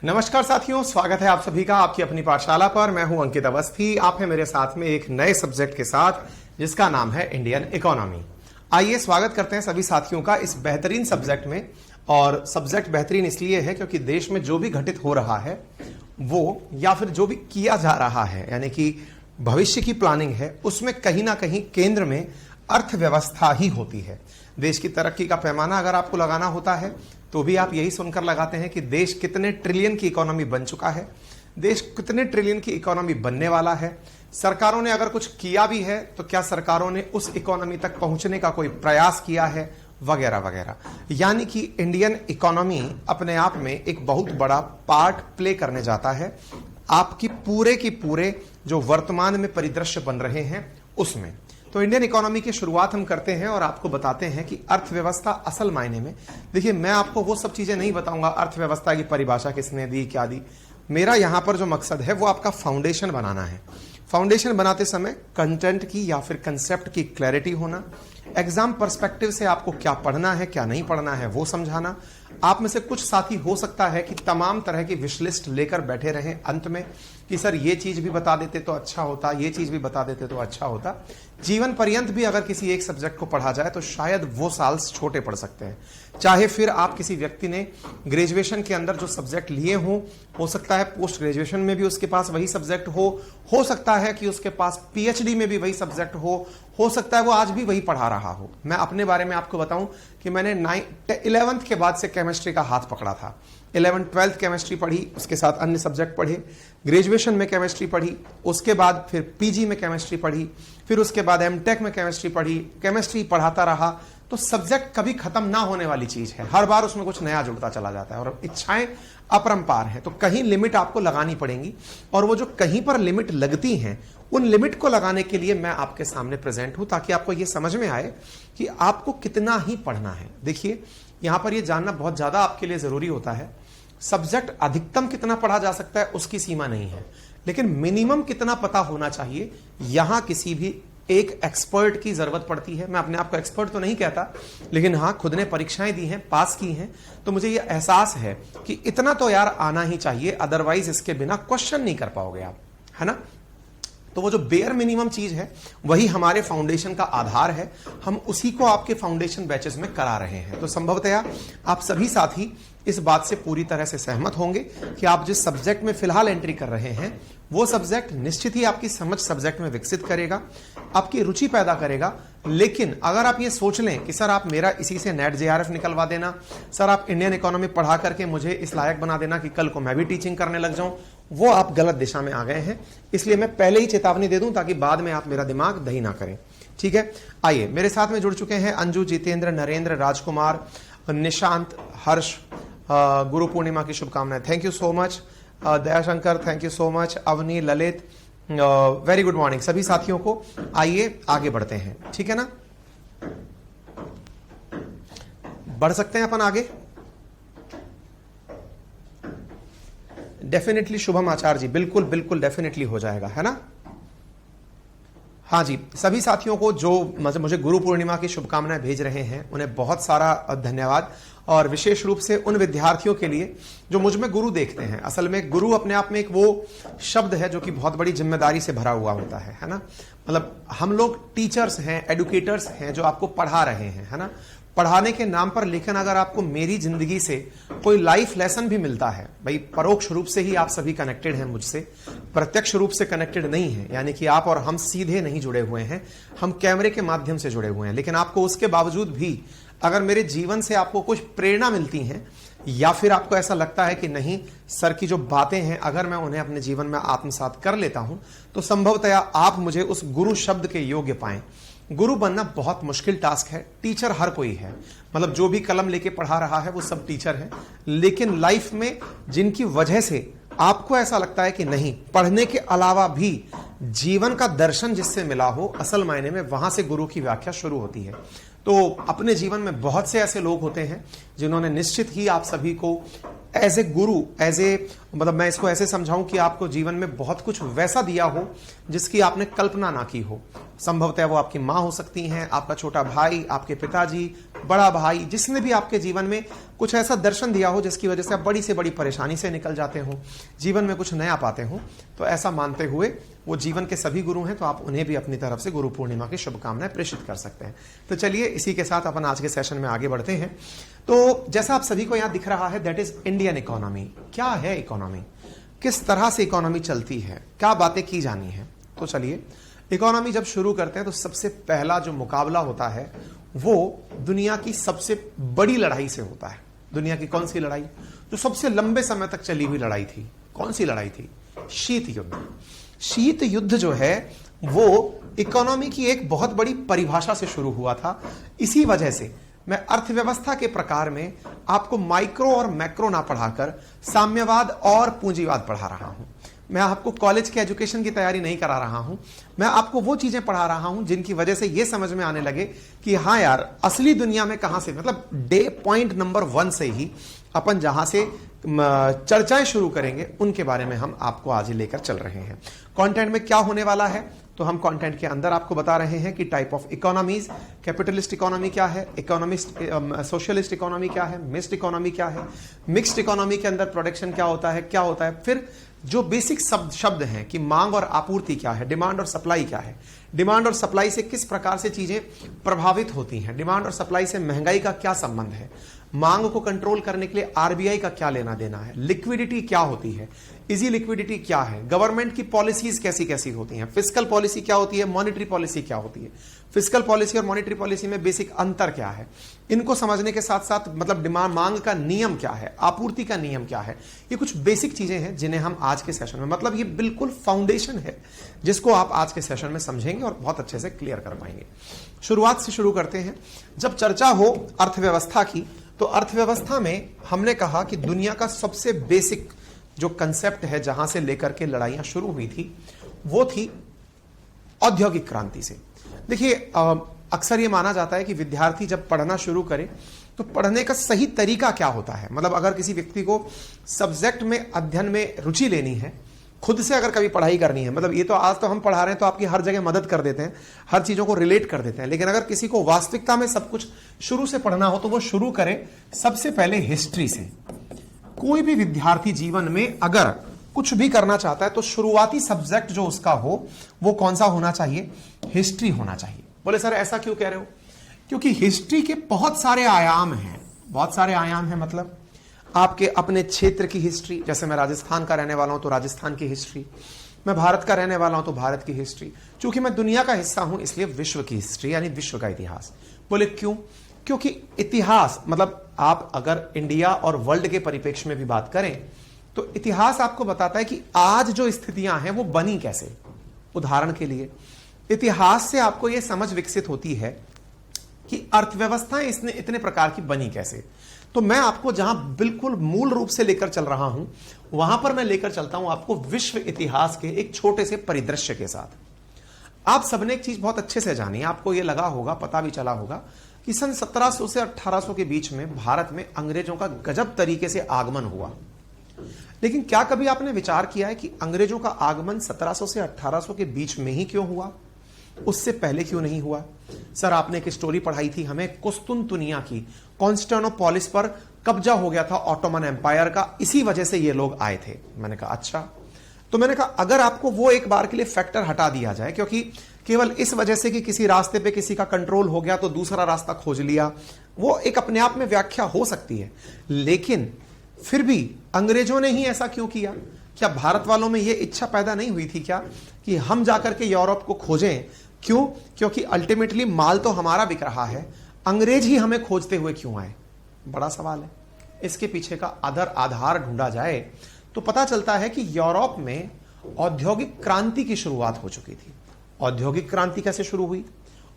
नमस्कार साथियों, स्वागत है आप सभी का आपकी अपनी पाठशाला पर। मैं हूं अंकित अवस्थी। आप हैं मेरे साथ में एक नए सब्जेक्ट के साथ जिसका नाम है इंडियन इकोनॉमी। आइए स्वागत करते हैं सभी साथियों का इस बेहतरीन सब्जेक्ट में। और सब्जेक्ट बेहतरीन इसलिए है क्योंकि देश में जो भी घटित हो रहा है वो, या फिर जो भी किया जा रहा है, यानी कि भविष्य की प्लानिंग है, उसमें कहीं ना कहीं केंद्र में अर्थव्यवस्था ही होती है। देश की तरक्की का पैमाना अगर आपको लगाना होता है तो भी आप यही सुनकर लगाते हैं कि देश कितने ट्रिलियन की इकोनॉमी बन चुका है, देश कितने ट्रिलियन की इकोनॉमी बनने वाला है। सरकारों ने अगर कुछ किया भी है तो क्या सरकारों ने उस इकोनॉमी तक पहुंचने का कोई प्रयास किया है, वगैरह वगैरह। यानी कि इंडियन इकोनॉमी अपने आप में एक बहुत बड़ा पार्ट प्ले करने जाता है आपकी पूरे की पूरे जो वर्तमान में परिदृश्य बन रहे हैं उसमें। तो इंडियन इकोनॉमी की शुरुआत हम करते हैं और आपको बताते हैं कि अर्थव्यवस्था असल मायने में, देखिए मैं आपको वो सब चीजें नहीं बताऊंगा अर्थव्यवस्था की परिभाषा किसने दी, क्या दी। मेरा यहां पर जो मकसद है वो आपका फाउंडेशन बनाना है। फाउंडेशन बनाते समय कंटेंट की या फिर कंसेप्ट की क्लैरिटी होना, एग्जाम पर्सपेक्टिव से आपको क्या पढ़ना है क्या नहीं पढ़ना है वो समझाना। आप में से कुछ साथी हो सकता है कि तमाम तरह की विश लिस्ट लेकर बैठे रहें अंत में कि सर ये चीज भी बता देते तो अच्छा होता, ये चीज भी बता देते तो अच्छा होता। जीवन पर्यंत भी अगर किसी एक सब्जेक्ट को पढ़ा जाए तो शायद वो साल छोटे पड़ सकते हैं। चाहे फिर आप किसी व्यक्ति ने ग्रेजुएशन के अंदर जो सब्जेक्ट लिए हों, हो सकता है पोस्ट ग्रेजुएशन में भी उसके पास वही सब्जेक्ट हो सकता है कि उसके पास पीएचडी में भी वही सब्जेक्ट हो सकता है वो आज भी वही पढ़ा रहा हो। मैं अपने बारे में आपको बताऊं कि मैंने 11th के बाद से केमिस्ट्री का हाथ पकड़ा था। 11th 12th केमिस्ट्री पढ़ी, उसके साथ अन्य सब्जेक्ट पढ़े, ग्रेजुएशन में केमिस्ट्री पढ़ी, उसके बाद फिर पीजी में केमिस्ट्री पढ़ी, फिर उसके बाद एमटेक में केमिस्ट्री पढ़ी, केमिस्ट्री पढ़ाता रहा। तो सब्जेक्ट कभी खत्म ना होने वाली चीज है, हर बार उसमें कुछ नया जुड़ता चला जाता है और इच्छाएं अपरंपार हैं। तो कहीं लिमिट आपको लगानी पड़ेगी और वो जो कहीं पर लिमिट लगती हैं उन लिमिट को लगाने के लिए मैं आपके सामने प्रेजेंट हूं ताकि आपको ये समझ में आए कि आपको कितना ही पढ़ना है। देखिए यहां पर ये जानना बहुत ज्यादा आपके लिए जरूरी होता है। सब्जेक्ट अधिकतम कितना पढ़ा जा सकता है उसकी सीमा नहीं है, लेकिन मिनिमम कितना पता होना चाहिए यहां किसी भी एक एक्सपर्ट की जरूरत पड़ती है। मैं अपने आप को एक्सपर्ट तो नहीं कहता, लेकिन हाँ खुद ने परीक्षाएं दी हैं, पास की हैं, तो मुझे यह एहसास है कि इतना तो यार आना ही चाहिए, अदरवाइज इसके बिना क्वेश्चन नहीं कर पाओगे आप, है ना। तो वो जो बेयर मिनिमम चीज है वही हमारे फाउंडेशन का आधार है। हम उसी को आपके फाउंडेशन बैचेस में करा रहे हैं। तो संभवतया आप सभी साथी इस बात से पूरी तरह से सहमत होंगे कि आप जिस सब्जेक्ट में फिलहाल एंट्री कर रहे हैं वो सब्जेक्ट निश्चित ही आपकी समझ सब्जेक्ट में विकसित करेगा, आपकी रुचि पैदा करेगा। लेकिन अगर आप ये सोच लें कि सर आप मेरा इसी से नेट जेआरएफ निकलवा देना, सर आप इंडियन इकोनॉमी पढ़ा करके मुझे इस लायक बना देना कि कल को मैं भी टीचिंग करने लग जाऊं, वो आप गलत दिशा में आ गए हैं। इसलिए मैं पहले ही चेतावनी दे दूं ताकि बाद में आप मेरा दिमाग दही ना करें, ठीक है। आइए मेरे साथ में जुड़ चुके हैं अंजू, जितेंद्र, नरेंद्र, राजकुमार, निशांत, हर्ष, गुरु पूर्णिमा की शुभकामनाएं, thank you so much. Dayashankar, thank you so much. Avani, Lalit, very good morning सभी साथियों को। आइए आगे बढ़ते हैं, ठीक है ना। बढ़ सकते हैं अपन आगे। डेफिनेटली शुभम आचार्य जी, बिल्कुल बिल्कुल डेफिनेटली हो जाएगा, है ना। हाँ जी, सभी साथियों को जो मुझे गुरु पूर्णिमा की शुभकामनाएं भेज रहे हैं उन्हें बहुत सारा धन्यवाद। और विशेष रूप से उन विद्यार्थियों के लिए जो मुझ में गुरु देखते हैं। असल में गुरु अपने आप में एक वो शब्द है जो कि बहुत बड़ी जिम्मेदारी से भरा हुआ होता है ना। मतलब हम लोग टीचर्स हैं, एडुकेटर्स हैं जो आपको पढ़ा रहे हैं, है ना, पढ़ाने के नाम पर। लेकिन अगर आपको मेरी जिंदगी से कोई लाइफ लेसन भी मिलता है, भाई परोक्ष रूप से ही आप सभी कनेक्टेड हैं मुझसे, प्रत्यक्ष रूप से कनेक्टेड नहीं है, यानी कि आप और हम सीधे नहीं जुड़े हुए हैं, हम कैमरे के माध्यम से जुड़े हुए हैं। लेकिन आपको उसके बावजूद भी अगर मेरे जीवन से आपको कुछ प्रेरणा मिलती है या फिर आपको ऐसा लगता है कि नहीं सर की जो बातें हैं अगर मैं उन्हें अपने जीवन में आत्मसात कर लेता हूं तो संभवतया आप मुझे उस गुरु शब्द के योग्य पाएं। गुरु बनना बहुत मुश्किल टास्क है। टीचर हर कोई है, मतलब जो भी कलम लेके पढ़ा रहा है वो सब टीचर है। लेकिन लाइफ में जिनकी वजह से आपको ऐसा लगता है कि नहीं, पढ़ने के अलावा भी जीवन का दर्शन जिससे मिला हो, असल मायने में वहां से गुरु की व्याख्या शुरू होती है। तो अपने जीवन में बहुत से ऐसे लोग होते हैं जिन्होंने निश्चित ही आप सभी को as a Guru, as a मतलब मैं इसको ऐसे समझाऊं कि आपको जीवन में बहुत कुछ वैसा दिया हो जिसकी आपने कल्पना ना की हो। संभवतः वो आपकी मां हो सकती हैं, आपका छोटा भाई, आपके पिताजी, बड़ा भाई, जिसने भी आपके जीवन में कुछ ऐसा दर्शन दिया हो जिसकी वजह से आप बड़ी से बड़ी परेशानी से निकल जाते हो, जीवन में कुछ नया पाते हो। तो ऐसा मानते हुए वो जीवन के सभी गुरु हैं, तो आप उन्हें भी अपनी तरफ से गुरु पूर्णिमा की शुभकामनाएं प्रेषित कर सकते हैं। तो चलिए इसी के साथ अपन आज के सेशन में आगे बढ़ते हैं। तो जैसा आप सभी को यहां दिख रहा है, दैट इज इंडियन इकोनॉमी। क्या है इकोनॉमी, किस तरह से इकोनॉमी चलती है, क्या बातें की जानी है। तो चलिए इकोनॉमी जब शुरू करते हैं तो सबसे पहला जो मुकाबला होता है वो दुनिया की सबसे बड़ी लड़ाई से होता है। दुनिया की कौन सी लड़ाई? जो सबसे लंबे समय तक चली हुई लड़ाई थी। कौन सी लड़ाई थी? शीत युद्ध। शीत युद्ध जो है वो इकोनॉमी की एक बहुत बड़ी परिभाषा से शुरू हुआ था। इसी वजह से मैं अर्थव्यवस्था के प्रकार में आपको माइक्रो और मैक्रो ना पढ़ाकर साम्यवाद और पूंजीवाद पढ़ा रहा हूं। मैं आपको कॉलेज के एजुकेशन की तैयारी नहीं करा रहा हूं, मैं आपको वो चीजें पढ़ा रहा हूं जिनकी वजह से यह समझ में आने लगे कि हाँ यार, असली दुनिया में कहां से, मतलब डे पॉइंट नंबर 1 से ही अपन जहां से चर्चाएं शुरू करेंगे उनके बारे में हम आपको आज ही लेकर चल रहे हैं। कंटेंट में क्या होने वाला है, तो हम कंटेंट के अंदर आपको बता रहे हैं कि type of economies, capitalist economy क्या है, इकोनॉमिस्ट सोशलिस्ट इकोनॉमी क्या है, मिक्स्ड इकोनॉमी क्या है, मिक्स्ड इकोनॉमी के अंदर प्रोडक्शन क्या होता है, फिर जो बेसिक शब्द हैं कि मांग और आपूर्ति क्या है, डिमांड और सप्लाई क्या है, डिमांड और सप्लाई से किस प्रकार से चीजें प्रभावित होती हैं, डिमांड और सप्लाई से महंगाई का क्या संबंध है, मांग को कंट्रोल करने के लिए आरबीआई का क्या लेना देना है, लिक्विडिटी क्या होती है, इजी लिक्विडिटी क्या है, गवर्नमेंट की पॉलिसीज कैसी कैसी होती हैं, फिस्कल पॉलिसी क्या होती है, मॉनेटरी पॉलिसी क्या होती है, फिस्कल पॉलिसी और मॉनेटरी पॉलिसी में बेसिक अंतर क्या है, इनको समझने के साथ साथ मतलब डिमांड, मांग का नियम क्या है, आपूर्ति का नियम क्या है, ये कुछ बेसिक चीजें हैं जिन्हें हम आज के सेशन में, मतलब ये बिल्कुल फाउंडेशन है जिसको आप आज के सेशन में समझेंगे और बहुत अच्छे से क्लियर कर पाएंगे। शुरुआत से शुरू करते हैं। जब चर्चा हो अर्थव्यवस्था की, तो अर्थव्यवस्था में हमने कहा कि दुनिया का सबसे बेसिक जो कंसेप्ट है जहां से लेकर के लड़ाइयां शुरू हुई थी वो थी औद्योगिक क्रांति से। देखिए अक्सर ये माना जाता है कि विद्यार्थी जब पढ़ना शुरू करे तो पढ़ने का सही तरीका क्या होता है, मतलब अगर किसी व्यक्ति को सब्जेक्ट में अध्ययन में रुचि लेनी है, खुद से अगर कभी पढ़ाई करनी है, मतलब ये तो आज तो हम पढ़ा रहे हैं तो आपकी हर जगह मदद कर देते हैं, हर चीजों को रिलेट कर देते हैं, लेकिन अगर किसी को वास्तविकता में सब कुछ शुरू से पढ़ना हो तो वो शुरू करे सबसे पहले हिस्ट्री से। कोई भी विद्यार्थी जीवन में अगर कुछ भी करना चाहता है तो शुरुआती सब्जेक्ट जो उसका हो वो कौन सा होना चाहिए? हिस्ट्री होना चाहिए। बोले सर ऐसा क्यों कह रहे हो? क्योंकि हिस्ट्री के बहुत सारे आयाम हैं। बहुत सारे आयाम हैं मतलब आपके अपने क्षेत्र की हिस्ट्री, जैसे मैं राजस्थान का रहने वाला हूं तो राजस्थान की हिस्ट्री, मैं भारत का रहने वाला हूं तो भारत की हिस्ट्री, चूंकि मैं दुनिया का हिस्सा हूं इसलिए विश्व की हिस्ट्री यानी विश्व का इतिहास। बोले क्यों? क्योंकि इतिहास मतलब आप अगर इंडिया और वर्ल्ड के परिप्रेक्ष्य में भी बात करें तो इतिहास आपको बताता है कि आज जो स्थितियां हैं वो बनी कैसे। उदाहरण के लिए इतिहास से आपको यह समझ विकसित होती है कि अर्थव्यवस्थाएं इसने इतने प्रकार की बनी कैसे। तो मैं आपको जहां बिल्कुल मूल रूप से लेकर चल रहा हूं वहां पर मैं लेकर चलता हूं आपको विश्व इतिहास के एक छोटे से परिदृश्य के साथ। आप सबने एक चीज बहुत अच्छे से जानी है, आपको यह लगा होगा, पता भी चला होगा कि सन 1700 से 1800 के बीच में भारत में अंग्रेजों का गजब तरीके से आगमन हुआ। लेकिन क्या कभी आपने विचार किया है कि अंग्रेजों का आगमन 1700 से 1800 के बीच में ही क्यों हुआ, उससे पहले क्यों नहीं हुआ? सर आपने एक स्टोरी पढ़ाई थी हमें कुस्तुनतुनिया की, कॉन्स्टेंटिनोपोलिस पर कब्जा हो गया था ऑटोमन एम्पायर का, इसी वजह से ये लोग आए थे। मैंने कहा अच्छा, तो मैंने कहा अगर आपको वो एक बार के लिए फैक्टर हटा दिया जाए, क्योंकि केवल इस वजह से कि किसी रास्ते पे किसी का कंट्रोल हो गया तो दूसरा रास्ता खोज लिया, वो एक अपने आप में व्याख्या हो सकती है, लेकिन फिर भी अंग्रेजों ने ही ऐसा क्यों किया? क्या भारत वालों में यह इच्छा पैदा नहीं हुई थी क्या कि हम जाकर के यूरोप को खोजें? क्यों? क्योंकि अल्टीमेटली माल तो हमारा बिक रहा है, अंग्रेज ही हमें खोजते हुए क्यों आए? बड़ा सवाल है। इसके पीछे का आधार ढूंढा जाए तो पता चलता है कि यूरोप में औद्योगिक क्रांति की शुरुआत हो चुकी थी। औद्योगिक क्रांति कैसे शुरू हुई?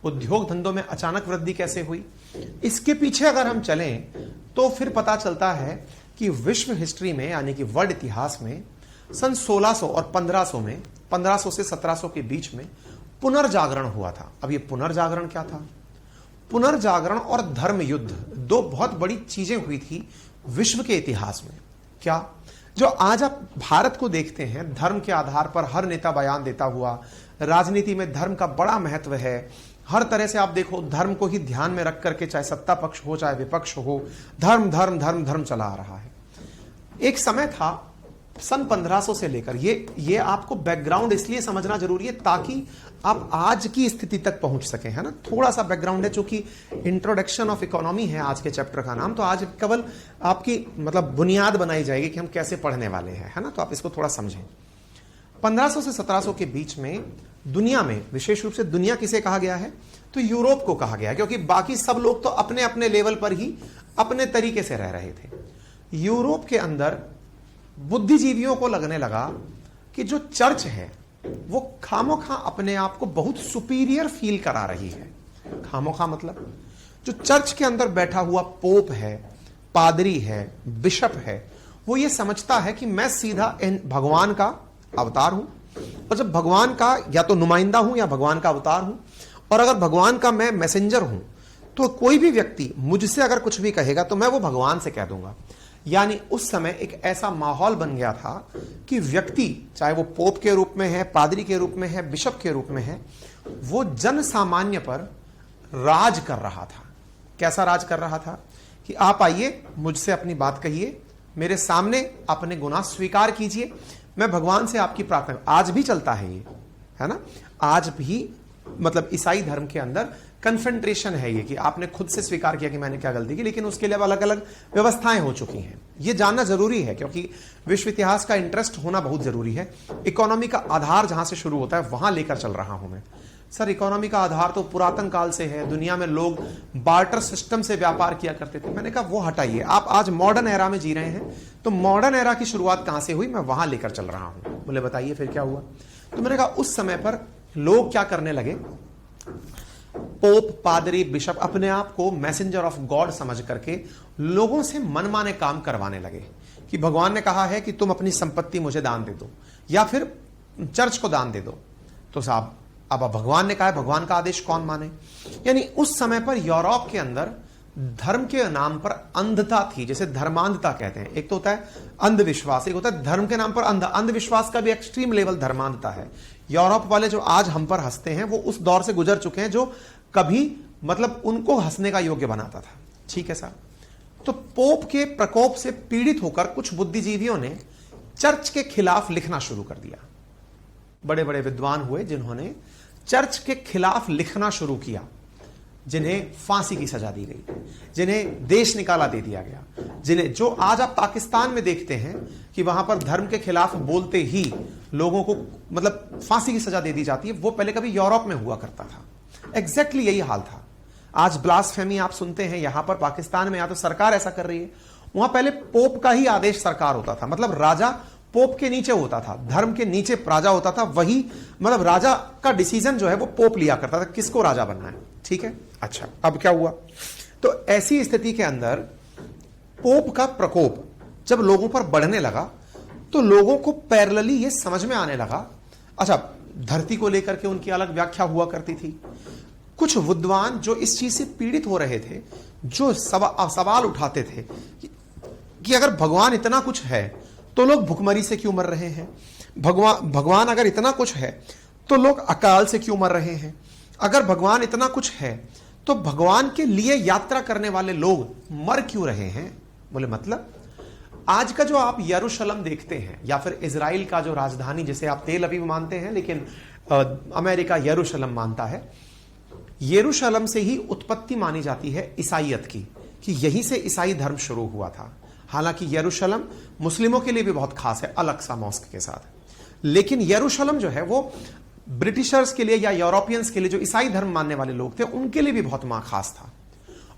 उद्योग धंधों में अचानक वृद्धि कैसे हुई? इसके पीछे अगर हम चलें तो फिर पता चलता है कि विश्व हिस्ट्री में यानी कि वर्ल्ड इतिहास में सन 1600 और 1500 में, 1500 से 1700 के बीच में पुनर्जागरण हुआ था। अब ये पुनर्जागरण क्या था? पुनर्जागरण और धर्म युद्ध दो बहुत बड़ी चीजें हुई थी विश्व के इतिहास में। क्या? जो आज आप भारत को देखते हैं, धर्म के आधार पर हर नेता बयान देता हुआ, राजनीति में धर्म का बड़ा महत्व है, हर तरह से आप देखो धर्म को ही ध्यान में रख करके चाहे सत्ता पक्ष हो चाहे विपक्ष हो, धर्म धर्म धर्म धर्म चला आ रहा है। एक समय था सन 1500 से लेकर, ये आपको बैकग्राउंड इसलिए समझना जरूरी है ताकि आप आज की स्थिति तक पहुंच सके, है ना। थोड़ा सा बैकग्राउंड है, चूंकि इंट्रोडक्शन ऑफ इकोनॉमी है आज के चैप्टर का नाम, तो आज केवल आपकी मतलब बुनियाद बनाई जाएगी कि हम कैसे पढ़ने वाले हैं, है ना। तो आप इसको थोड़ा समझें। 1500 से 1700 के बीच में दुनिया में, विशेष रूप से दुनिया किसे कहा गया है, तो यूरोप को कहा गया है, क्योंकि बाकी सब लोग तो अपने अपने लेवल पर ही अपने तरीके से रह रहे थे। यूरोप के अंदर बुद्धिजीवियों को लगने लगा कि जो चर्च है वो खामोखा अपने आप को बहुत सुपीरियर फील करा रही है। खामोखा मतलब जो चर्च के अंदर बैठा हुआ पोप है, पादरी है, बिशप है, वो ये समझता है कि मैं सीधा भगवान का अवतार हूं, और जब भगवान का या तो नुमाइंदा हूं या भगवान का अवतार हूं, और अगर भगवान का मैं मैसेंजर हूं तो कोई भी व्यक्ति मुझसे अगर कुछ भी कहेगा तो मैं वो भगवान से कह दूंगा। यानी उस समय एक ऐसा माहौल बन गया था कि व्यक्ति, चाहे वो पोप के रूप में है, पादरी के रूप में है, बिशप के रूप में है, वो जन सामान्य पर राज कर रहा था। कैसा राज कर रहा था कि आप आइए, मुझसे अपनी बात कहिए, मेरे सामने अपने गुनाह स्वीकार कीजिए, मैं भगवान से आपकी प्रार्थना। आज भी चलता है ये, है ना। आज भी मतलब ईसाई धर्म के अंदर कन्फ्रंटेशन है ये कि आपने खुद से स्वीकार किया कि मैंने क्या गलती की, लेकिन उसके लिए अलग अलग व्यवस्थाएं हो चुकी हैं। ये जानना जरूरी है क्योंकि विश्व इतिहास का इंटरेस्ट होना बहुत जरूरी है। इकोनॉमी का आधार जहां से शुरू होता है वहां लेकर चल रहा हूं मैं। सर, इकोनॉमी का आधार तो पुरातन काल से है, दुनिया में लोग बार्टर सिस्टम से व्यापार किया करते थे। मैंने कहा वो हटाइए, आप आज मॉडर्न एरा में जी रहे हैं, तो मॉडर्न एरा की शुरुआत कहां से हुई, मैं वहां लेकर चल रहा हूं। बोले बताइए फिर क्या हुआ। तो मैंने कहा उस समय पर लोग क्या करने लगे, पोप, पादरी, बिशप अपने आप को मैसेंजर ऑफ गॉड समझ करके लोगों से मनमाने काम करवाने लगे कि भगवान ने कहा है कि तुम अपनी संपत्ति मुझे दान दे दो या फिर चर्च को दान दे दो। तो साहब अब भगवान ने कहा है, भगवान का आदेश कौन माने। यानी उस समय पर यूरोप के अंदर धर्म के नाम पर अंधता थी, जैसे धर्मांधता कहते हैं। एक तो होता है अंधविश्वास, एक होता है धर्म के नाम पर अंधविश्वास का भी एक्सट्रीम लेवल धर्मांधता है। यूरोप वाले जो आज हम पर हंसते हैं वो उस दौर से गुजर चुके हैं जो कभी मतलब उनको हंसने का योग्य बनाता था। ठीक है साहब। तो पोप के प्रकोप से पीड़ित होकर कुछ बुद्धिजीवियों ने चर्च के खिलाफ लिखना शुरू कर दिया। बड़े बड़े विद्वान हुए जिन्होंने चर्च के खिलाफ लिखना शुरू किया, जिन्हें फांसी की सजा दी गई, जिन्हें देश निकाला दे दिया गया, जिन्हें जो आज आप पाकिस्तान में देखते हैं कि वहां पर धर्म के खिलाफ बोलते ही लोगों को मतलब फांसी की सजा दे दी जाती है, वो पहले कभी यूरोप में हुआ करता था। एग्जैक्टली यही हाल था। आज ब्लास्फेमी आप सुनते हैं यहां पर पाकिस्तान में, या तो सरकार ऐसा कर रही है, वहां पहले पोप का ही आदेश सरकार होता था, मतलब राजा पोप के नीचे होता था, धर्म के नीचे राजा होता था, वही मतलब राजा का डिसीजन जो है वो पोप लिया करता था किसको राजा बनना है। ठीक है। अच्छा, अब क्या हुआ, तो ऐसी स्थिति के अंदर पोप का प्रकोप जब लोगों पर बढ़ने लगा तो लोगों को पैरेलली ये समझ में आने लगा। अच्छा, धरती को लेकर के उनकी अलग व्याख्या हुआ करती थी। कुछ विद्वान जो इस चीज से पीड़ित हो रहे थे, जो सवाल उठाते थे कि अगर भगवान इतना कुछ है तो लोग भुखमरी से क्यों मर रहे हैं, भगवान अगर इतना कुछ है तो लोग अकाल से क्यों मर रहे हैं, अगर भगवान इतना कुछ है तो भगवान के लिए यात्रा करने वाले लोग मर क्यों रहे हैं। बोले मतलब आज का जो आप यरूशलेम देखते हैं या फिर इजराइल का जो राजधानी, जिसे आप तेल अवीव मानते हैं लेकिन अमेरिका यरूशलेम मानता है, यरूशलेम से ही उत्पत्ति मानी जाती है ईसाईयत की, कि यहीं से ईसाई धर्म शुरू हुआ था। हालांकि यरूशलेम मुस्लिमों के लिए भी बहुत खास है, अलग सा मॉस्क के साथ, लेकिन यरूशलेम जो है वो ब्रिटिशर्स के लिए या यूरोपियंस के लिए, जो ईसाई धर्म मानने वाले लोग थे, उनके लिए भी बहुत खास था।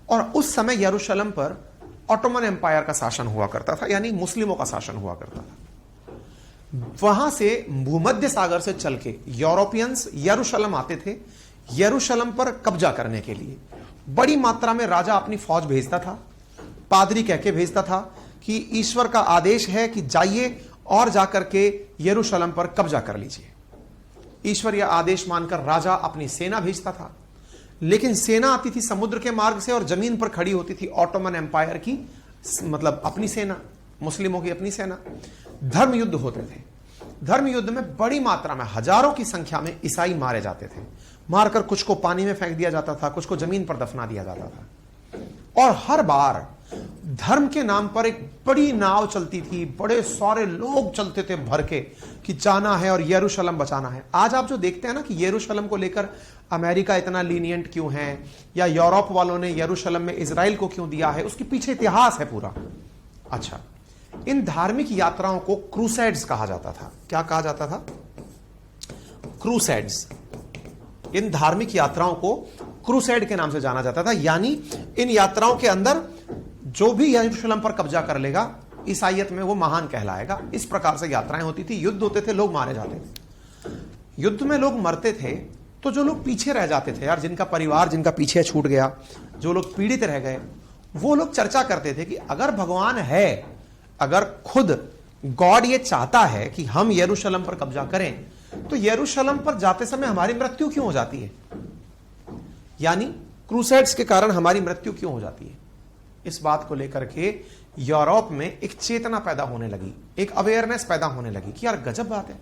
और उस समय यरूशलेम पर ऑटोमन एम्पायर का शासन हुआ करता था, यानी मुस्लिमों का शासन हुआ करता था। वहां से भूमध्य सागर से चल के यूरोपियंस यरूशलेम आते थे यरूशलेम पर कब्जा करने के लिए। बड़ी मात्रा में राजा अपनी फौज भेजता था, पादरी कह के भेजता था कि ईश्वर का आदेश है कि जाइए और जाकर के यरूशलेम पर कब्जा कर लीजिए। ईश्वर यह आदेश मानकर राजा अपनी सेना भेजता था, लेकिन सेना आती थी समुद्र के मार्ग से और जमीन पर खड़ी होती थी ऑटोमन एम्पायर की मतलब अपनी सेना। मुस्लिमों की अपनी सेना। धर्म युद्ध होते थे। धर्म युद्ध में बड़ी मात्रा में, हजारों की संख्या में ईसाई मारे जाते थे। मारकर कुछ को पानी में फेंक दिया जाता था, कुछ को जमीन पर दफना दिया जाता था। और हर बार धर्म के नाम पर एक बड़ी नाव चलती थी, बड़े सारे लोग चलते थे भर के कि जाना है और यरूशलेम बचाना है। आज आप जो देखते हैं ना कि यरूशलेम को लेकर अमेरिका इतना लीनियंट क्यों है, या यूरोप वालों ने यरूशलेम में इजराइल को क्यों दिया है, उसके पीछे इतिहास है पूरा। अच्छा, इन धार्मिक यात्राओं को क्रूसेड्स कहा जाता था। क्या कहा जाता था? क्रूसेड्स। इन धार्मिक यात्राओं को क्रूसेड के नाम से जाना जाता था। यानी इन यात्राओं के अंदर जो भी यरूशलेम पर कब्जा कर लेगा, ईसाईयत में वो महान कहलाएगा। इस प्रकार से यात्राएं होती थी, युद्ध होते थे, लोग मारे जाते थे। युद्ध में लोग मरते थे तो जो लोग पीछे रह जाते थे यार, जिनका परिवार जिनका पीछे छूट गया, जो लोग पीड़ित रह गए, वो लोग चर्चा करते थे कि अगर भगवान है, अगर खुद गॉड ये चाहता है कि हम यरूशलेम पर कब्जा करें, तो यरूशलेम पर जाते समय हमारी मृत्यु क्यों हो जाती है? यानी क्रूसेड्स के कारण हमारी मृत्यु क्यों हो जाती है? इस बात को लेकर के यूरोप में एक चेतना पैदा होने लगी, एक अवेयरनेस पैदा होने लगी कि यार गजब बात है।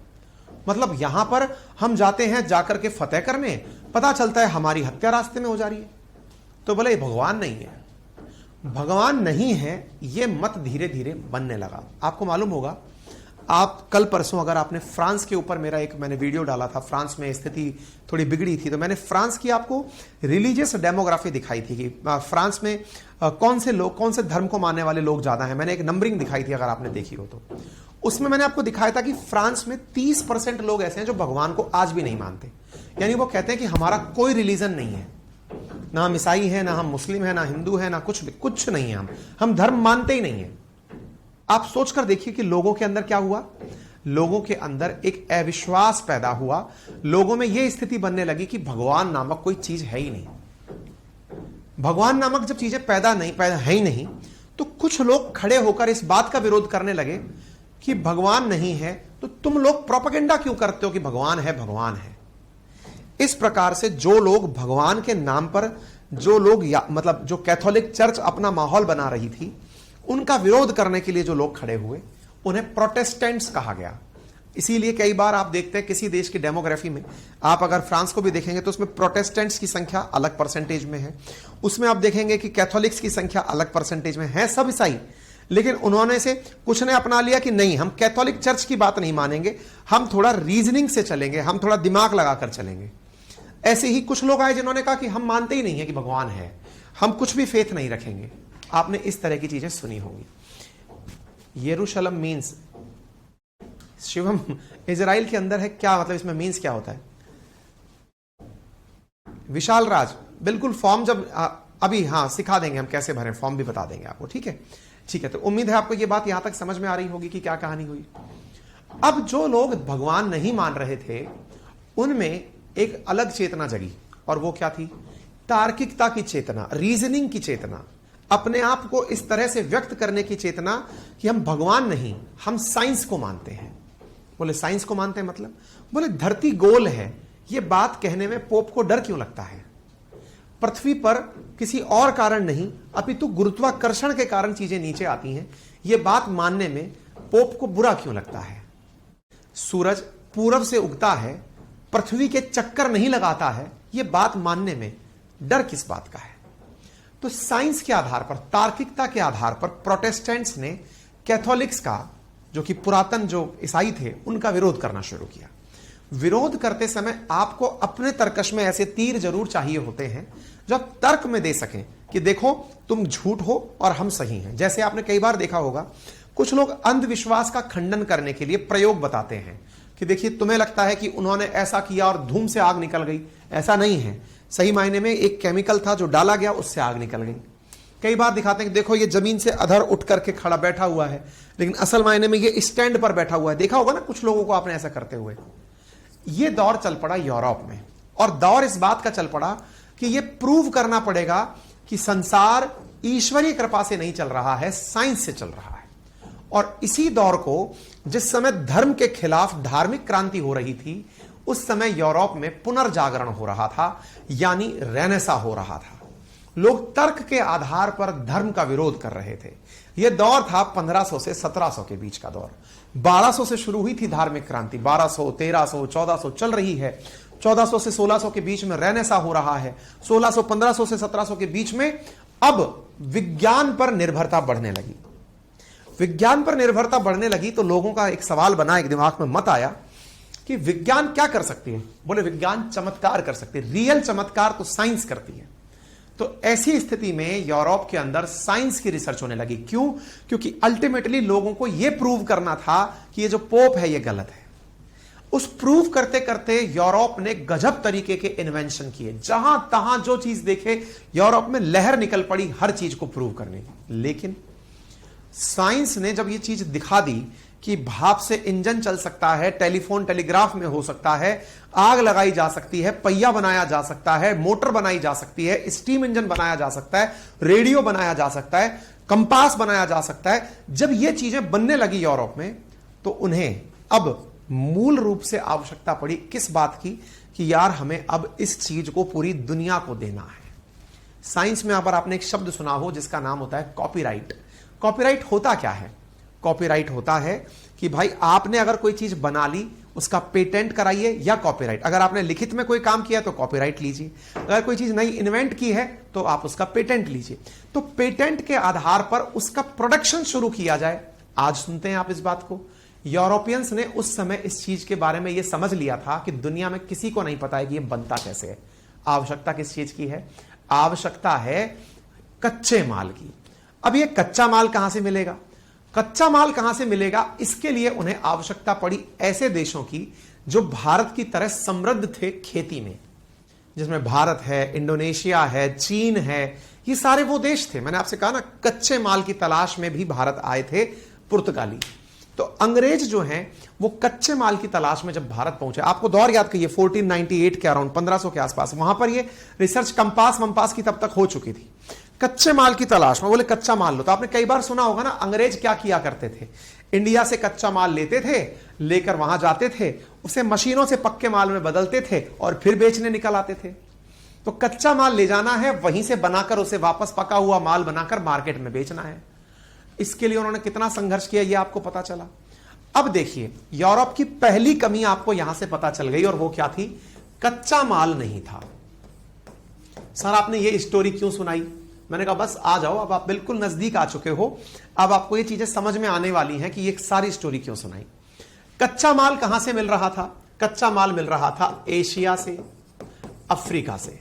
मतलब यहां पर हम जाते हैं, जाकर के फतेह करने, पता चलता है हमारी हत्या रास्ते में हो जा रही है। तो बोले भगवान नहीं है। भगवान नहीं है ये मत धीरे धीरे बनने लगा। आपको मालूम होगा, आप कल परसों अगर आपने फ्रांस के ऊपर मैंने वीडियो डाला था, फ्रांस में स्थिति थोड़ी बिगड़ी थी, तो मैंने फ्रांस की आपको रिलीजियस डेमोग्राफी दिखाई थी कि फ्रांस में कौन से धर्म को मानने वाले लोग ज्यादा हैं। मैंने एक नंबरिंग दिखाई थी, अगर आपने देखी हो तो। उसमें मैंने आपको दिखाया था कि फ्रांस में 30% लोग ऐसे हैं जो भगवान को आज भी नहीं मानते। यानी वो कहते हैं कि हमारा कोई रिलीजन नहीं है, ना हम ईसाई हैं, ना हम मुस्लिम हैं, ना हिंदू हैं, ना कुछ नहीं है, हम धर्म मानते ही नहीं है। आप सोचकर देखिए कि लोगों के अंदर क्या हुआ। लोगों के अंदर एक अविश्वास पैदा हुआ। लोगों में यह स्थिति बनने लगी कि भगवान नामक कोई चीज है ही नहीं। भगवान नामक जब चीजें पैदा है ही नहीं, तो कुछ लोग खड़े होकर इस बात का विरोध करने लगे कि भगवान नहीं है तो तुम लोग प्रोपेगेंडा क्यों करते हो कि भगवान है, भगवान है। इस प्रकार से जो लोग भगवान के नाम पर, जो लोग मतलब जो कैथोलिक चर्च अपना माहौल बना रही थी, उनका विरोध करने के लिए जो लोग खड़े हुए, उन्हें प्रोटेस्टेंट्स कहा गया। इसीलिए कई बार आप देखते हैं किसी देश की डेमोग्राफी में, आप अगर फ्रांस को भी देखेंगे तो उसमें प्रोटेस्टेंट्स की संख्या अलग परसेंटेज में है, उसमें आप देखेंगे कि कैथोलिक्स की संख्या अलग परसेंटेज में है, सब ईसाई। लेकिन उन्होंने से कुछ ने अपना लिया कि नहीं, हम कैथोलिक चर्च की बात नहीं मानेंगे, हम थोड़ा रीजनिंग से चलेंगे, हम थोड़ा दिमाग लगाकर चलेंगे। ऐसे ही कुछ लोग आए जिन्होंने कहा कि हम मानते ही नहीं है कि भगवान है, हम कुछ भी फेथ नहीं रखेंगे। आपने इस तरह की चीजें सुनी होगी। यरूशलेम मीन्स शिवम इजराइल के अंदर है, क्या मतलब इसमें मीन्स क्या होता है? विशाल राज, बिल्कुल फॉर्म जब अभी हाँ सिखा देंगे हम कैसे भरें, फॉर्म भी बता देंगे आपको। ठीक है, ठीक है। तो उम्मीद है आपको ये बात यहां तक समझ में आ रही होगी कि क्या कहानी हुई। अब जो लोग भगवान नहीं मान रहे थे, उनमें एक अलग चेतना जगी, और वो क्या थी? तार्किकता की चेतना, रीजनिंग की चेतना, अपने आप को इस तरह से व्यक्त करने की चेतना कि हम भगवान नहीं, हम साइंस को मानते हैं। बोले साइंस को मानते हैं मतलब? बोले धरती गोल है। यह बात कहने में पोप को डर क्यों लगता है? पृथ्वी पर किसी और कारण नहीं, अपितु गुरुत्वाकर्षण के कारण चीजें नीचे आती हैं, यह बात मानने में पोप को बुरा क्यों लगता है? सूरज पूरब से उगता है, पृथ्वी के चक्कर नहीं लगाता है, यह बात मानने में डर किस बात का है? तो साइंस के आधार पर, तार्किकता के आधार पर प्रोटेस्टेंट्स ने कैथोलिक्स का, जो कि पुरातन जो ईसाई थे, उनका विरोध करना शुरू किया। विरोध करते समय आपको अपने तर्कश में ऐसे तीर जरूर चाहिए होते हैं जो आप तर्क में दे सकें कि देखो तुम झूठ हो और हम सही हैं। जैसे आपने कई बार देखा होगा, कुछ लोग अंधविश्वास का खंडन करने के लिए प्रयोग बताते हैं कि देखिए तुम्हें लगता है कि उन्होंने ऐसा किया और धूम से आग निकल गई, ऐसा नहीं है। सही मायने में एक केमिकल था जो डाला गया, उससे आग निकल गई। कई बार दिखाते हैं कि देखो ये जमीन से अधर उठ करके खड़ा बैठा हुआ है, लेकिन असल मायने में ये स्टैंड पर बैठा हुआ है। देखा होगा ना कुछ लोगों को आपने ऐसा करते हुए। ये दौर चल पड़ा यूरोप में, और दौर इस बात का चल पड़ा कि ये प्रूव करना पड़ेगा कि संसार ईश्वरीय कृपा से नहीं चल रहा है, साइंस से चल रहा है। और इसी दौर को, जिस समय धर्म के खिलाफ धार्मिक क्रांति हो रही थी, उस समय यूरोप में पुनर्जागरण हो रहा था, यानी रेनेसा हो रहा था। लोग तर्क के आधार पर धर्म का विरोध कर रहे थे। यह दौर था 1500 से 1700 के बीच का दौर। 1200 से शुरू हुई थी धार्मिक क्रांति, 1200, 1300, 1400 चल रही है। 1400 से 1600 के बीच में रेनेसा हो रहा है। 1600, 1500 से 1700 के बीच में अब विज्ञान पर निर्भरता बढ़ने लगी। विज्ञान पर निर्भरता बढ़ने लगी तो लोगों का एक सवाल बना, एक दिमाग में मत आया कि विज्ञान क्या कर सकती है। बोले विज्ञान चमत्कार कर सकती है। रियल चमत्कार तो साइंस करती है। तो ऐसी स्थिति में यूरोप के अंदर साइंस की रिसर्च होने लगी। क्यों? क्योंकि अल्टीमेटली लोगों को यह प्रूव करना था कि ये जो पोप है ये गलत है। उस प्रूव करते करते यूरोप ने गजब तरीके के इन्वेंशन किए। जहां तहां जो चीज देखे यूरोप में लहर निकल पड़ी हर चीज को प्रूव करने की। लेकिन साइंस ने जब ये चीज दिखा दी कि भाप से इंजन चल सकता है, टेलीफोन टेलीग्राफ में हो सकता है, आग लगाई जा सकती है, पहिया बनाया जा सकता है, मोटर बनाई जा सकती है, स्टीम इंजन बनाया जा सकता है, रेडियो बनाया जा सकता है, कंपास बनाया जा सकता है। जब ये चीजें बनने लगी यूरोप में तो उन्हें अब मूल रूप से आवश्यकता पड़ी किस बात की कि यार हमें अब इस चीज को पूरी दुनिया को देना है। साइंस में अगर आपने एक शब्द सुना हो जिसका नाम होता है कॉपीराइट। कॉपीराइट होता क्या है? कॉपीराइट होता है कि भाई आपने अगर कोई चीज बना ली उसका पेटेंट कराइए या कॉपीराइट। अगर आपने लिखित में कोई काम किया तो कॉपीराइट लीजिए, अगर कोई चीज नई इन्वेंट की है तो आप उसका पेटेंट लीजिए। तो पेटेंट के आधार पर उसका प्रोडक्शन शुरू किया जाए। आज सुनते हैं आप इस बात को। यूरोपियंस ने उस समय इस चीज के बारे में यह समझ लिया था कि दुनिया में किसी को नहीं पता है कि यह बनता कैसे है। आवश्यकता किस चीज की है? आवश्यकता है कच्चे माल की। अब यह कच्चा माल कहां से मिलेगा? कच्चा माल कहां से मिलेगा? इसके लिए उन्हें आवश्यकता पड़ी ऐसे देशों की जो भारत की तरह समृद्ध थे खेती में, जिसमें भारत है, इंडोनेशिया है, चीन है। ये सारे वो देश थे। मैंने आपसे कहा ना, कच्चे माल की तलाश में भी भारत आए थे पुर्तगाली। तो अंग्रेज जो हैं वो कच्चे माल की तलाश में जब भारत पहुंचे, आपको दौर याद करिए 1498 के अराउंड, 1500 के आसपास, वहां पर ये रिसर्च कंपास वंपास की तब तक हो चुकी थी। कच्चे माल की तलाश में बोले कच्चा माल लो। तो आपने कई बार सुना होगा ना, अंग्रेज क्या किया करते थे? इंडिया से कच्चा माल लेते थे, लेकर वहां जाते थे, उसे मशीनों से पक्के माल में बदलते थे और फिर बेचने निकल आते थे। तो कच्चा माल ले जाना है, वहीं से बनाकर उसे वापस पका हुआ माल बनाकर मार्केट में बेचना है। इसके लिए उन्होंने कितना संघर्ष किया यह आपको पता चला। अब देखिए, यूरोप की पहली कमी आपको यहां से पता चल गई, और वो क्या थी? कच्चा माल नहीं था। सर आपने ये स्टोरी क्यों सुनाई? मैंने कहा बस आ जाओ, अब आप बिल्कुल नजदीक आ चुके हो, अब आपको ये चीजें समझ में आने वाली हैं कि ये सारी स्टोरी क्यों सुनाई। कच्चा माल कहां से मिल रहा था? कच्चा माल मिल रहा था एशिया से, अफ्रीका से।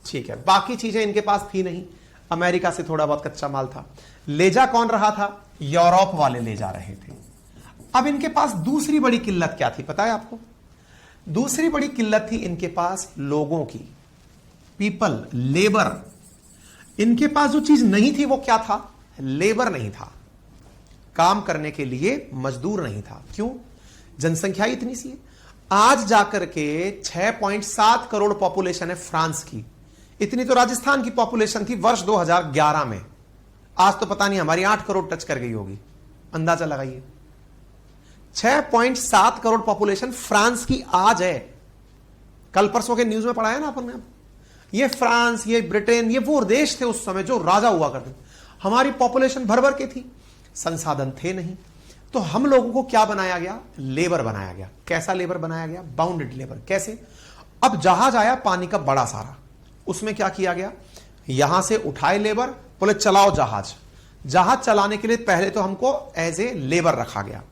ठीक है, बाकी चीजें इनके पास थी नहीं। अमेरिका से थोड़ा बहुत कच्चा माल था। ले जा कौन रहा था? यूरोप वाले ले जा रहे थे। अब इनके पास दूसरी बड़ी किल्लत क्या थी पता है आपको? दूसरी बड़ी किल्लत थी इनके पास लोगों की, पीपल, लेबर। इनके पास जो चीज नहीं थी वो क्या था? लेबर नहीं था। काम करने के लिए मजदूर नहीं था। क्यों? जनसंख्या इतनी सी है। आज जाकर के 6.7 करोड़ पॉपुलेशन है फ्रांस की। इतनी तो राजस्थान की पॉपुलेशन थी वर्ष 2011 में। आज तो पता नहीं हमारी 8 करोड़ टच कर गई होगी। अंदाजा लगाइए, 6.7 करोड़ पॉपुलेशन फ्रांस की आज है। कल परसों के न्यूज में पढ़ा है ना अपन ने। ये फ्रांस, ये ब्रिटेन, ये वो देश थे उस समय जो राजा हुआ करते। हमारी पॉपुलेशन भर भर के थी, संसाधन थे नहीं। तो हम लोगों को क्या बनाया गया? लेबर बनाया गया। कैसा लेबर बनाया गया? Bounded labour. कैसे? अब जहाज आया पानी का बड़ा सारा, उसमें क्या किया गया? यहां से उठाए लेबर, बोले चलाओ जहाज। जहाज चलाने के लिए पहले तो हमको एज ए लेबर रखा गया।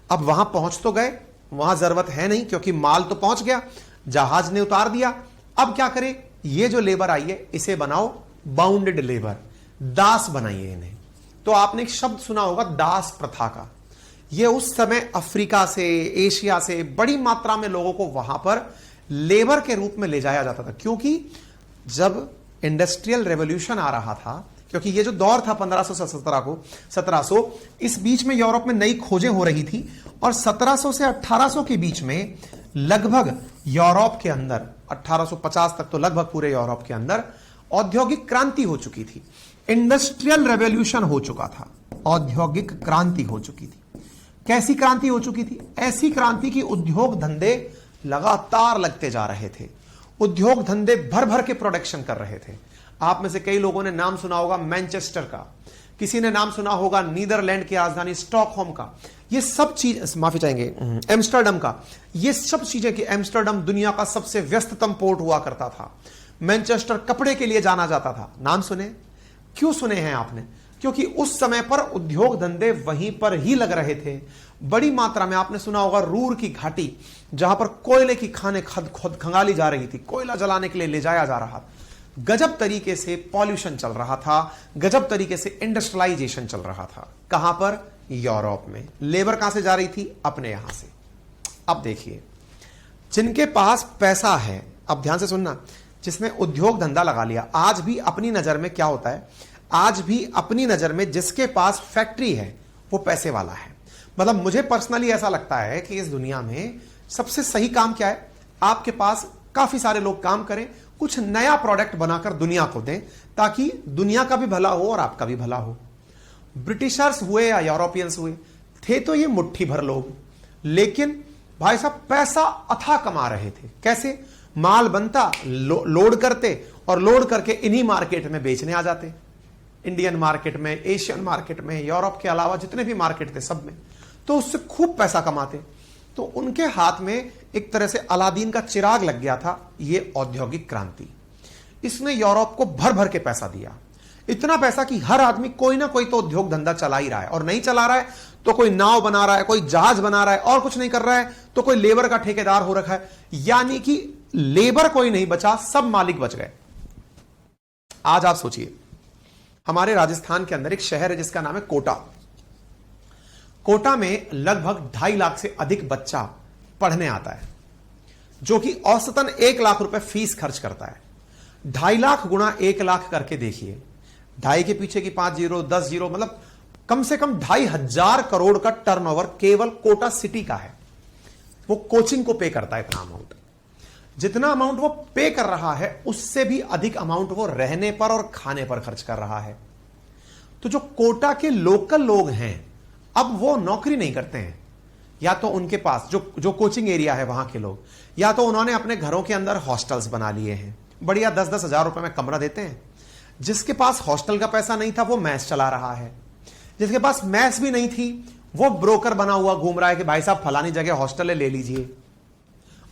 अब वहां पहुंच तो गए, वहां जरूरत है नहीं क्योंकि माल तो पहुंच गया, जहाज ने उतार दिया। अब क्या करें? ये जो लेबर आई है इसे बनाओ बाउंडेड लेबर, दास बनाइए इन्हें। तो आपने एक शब्द सुना होगा दास प्रथा का। यह उस समय अफ्रीका से, एशिया से बड़ी मात्रा में लोगों को वहां पर लेबर के रूप में ले जाया जाता था। क्योंकि जब इंडस्ट्रियल रेवोल्यूशन आ रहा था, क्योंकि ये जो दौर था 1500 से 1700, इस बीच में यूरोप में नई खोजें हो रही थी, और 1700 से 1800 के बीच में लगभग यूरोप के अंदर 1850 तक तो लगभग पूरे यूरोप के अंदर औद्योगिक क्रांति हो चुकी थी। इंडस्ट्रियल रेवोल्यूशन हो चुका था, औद्योगिक क्रांति हो चुकी थी। कैसी क्रांति हो चुकी थी? ऐसी क्रांति की उद्योग धंधे लगातार लगते जा रहे थे। उद्योग धंधे भर भर के प्रोडक्शन कर रहे थे। आप में से कई लोगों ने नाम सुना होगा मैनचेस्टर का। किसी ने नाम सुना होगा नीदरलैंड की राजधानी स्टॉकहोम का, ये सब चीज, माफी चाहेंगे, एम्स्टर्डम का, ये सब चीजें कि एम्स्टर्डम दुनिया का सबसे व्यस्ततम पोर्ट हुआ करता था। मैनचेस्टर कपड़े के लिए जाना जाता था। नाम सुने? क्यों सुने हैं आपने? क्योंकि उस समय पर उद्योग धंधे वहीं पर ही लग रहे थे बड़ी मात्रा में। आपने सुना होगा रूर की घाटी, जहां पर कोयले की खानें खुद खंगाली जा रही थी, कोयला जलाने के लिए ले जाया जा रहा था। गजब तरीके से पॉल्यूशन चल रहा था, गजब तरीके से इंडस्ट्रियलाइजेशन चल रहा था। कहां पर? यूरोप में। लेबर कहां से जा रही थी? अपने यहां से। अब देखिए, जिनके पास पैसा है, अब ध्यान से सुनना, जिसने उद्योग धंधा लगा लिया, आज भी अपनी नजर में क्या होता है, आज भी अपनी नजर में जिसके पास फैक्ट्री है वो पैसे वाला है। मतलब मुझे पर्सनली ऐसा लगता है कि इस दुनिया में सबसे सही काम क्या है, आपके पास काफी सारे लोग काम करें, कुछ नया प्रोडक्ट बनाकर दुनिया को दें, ताकि दुनिया का भी भला हो और आपका भी भला हो। ब्रिटिशर्स हुए या यूरोपियंस हुए, थे तो ये मुट्ठी भर लोग, लेकिन भाई साहब पैसा अथाह कमा रहे थे। कैसे? माल बनता, लोड करते, और लोड करके इन्हीं मार्केट में बेचने आ जाते। इंडियन मार्केट में, एशियन मार्केट में, यूरोप के अलावा जितने भी मार्केट थे सब में, तो उससे खूब पैसा कमाते। तो उनके हाथ में एक तरह से अलादीन का चिराग लग गया था, ये औद्योगिक क्रांति। इसने यूरोप को भर भर के पैसा दिया, इतना पैसा कि हर आदमी कोई ना कोई तो उद्योग धंधा चला ही रहा है, और नहीं चला रहा है तो कोई नाव बना रहा है, कोई जहाज बना रहा है, और कुछ नहीं कर रहा है तो कोई लेबर का ठेकेदार हो रखा है। यानी कि लेबर कोई नहीं बचा, सब मालिक बच गए। आज आप सोचिए, हमारे राजस्थान के अंदर एक शहर है जिसका नाम है कोटा। कोटा में लगभग 2.5 लाख से अधिक बच्चा पढ़ने आता है, जो कि औसतन 1 लाख रुपए फीस खर्च करता है। 2.5 लाख गुणा 1 लाख करके देखिए, 2.5 के पीछे की 5 जीरो, 10 जीरो, मतलब कम से कम 2,500 करोड़ का टर्नओवर केवल कोटा सिटी का है। वो कोचिंग को पे करता है इतना अमाउंट। जितना अमाउंट वो पे कर रहा है उससे भी अधिक अमाउंट वो रहने पर और खाने पर खर्च कर रहा है। तो जो कोटा के लोकल लोग हैं, अब वो नौकरी नहीं करते हैं, या तो उनके पास जो कोचिंग एरिया है वहां के लोग, या तो उन्होंने अपने घरों के अंदर हॉस्टल्स बना लिए हैं, बढ़िया 10-10 हजार रुपए में कमरा देते हैं। जिसके पास हॉस्टल का पैसा नहीं था वो मैस चला रहा है, जिसके पास मैस भी नहीं थी वो ब्रोकर बना हुआ घूम रहा है कि भाई साहब फलानी जगह हॉस्टल है, ले लीजिए।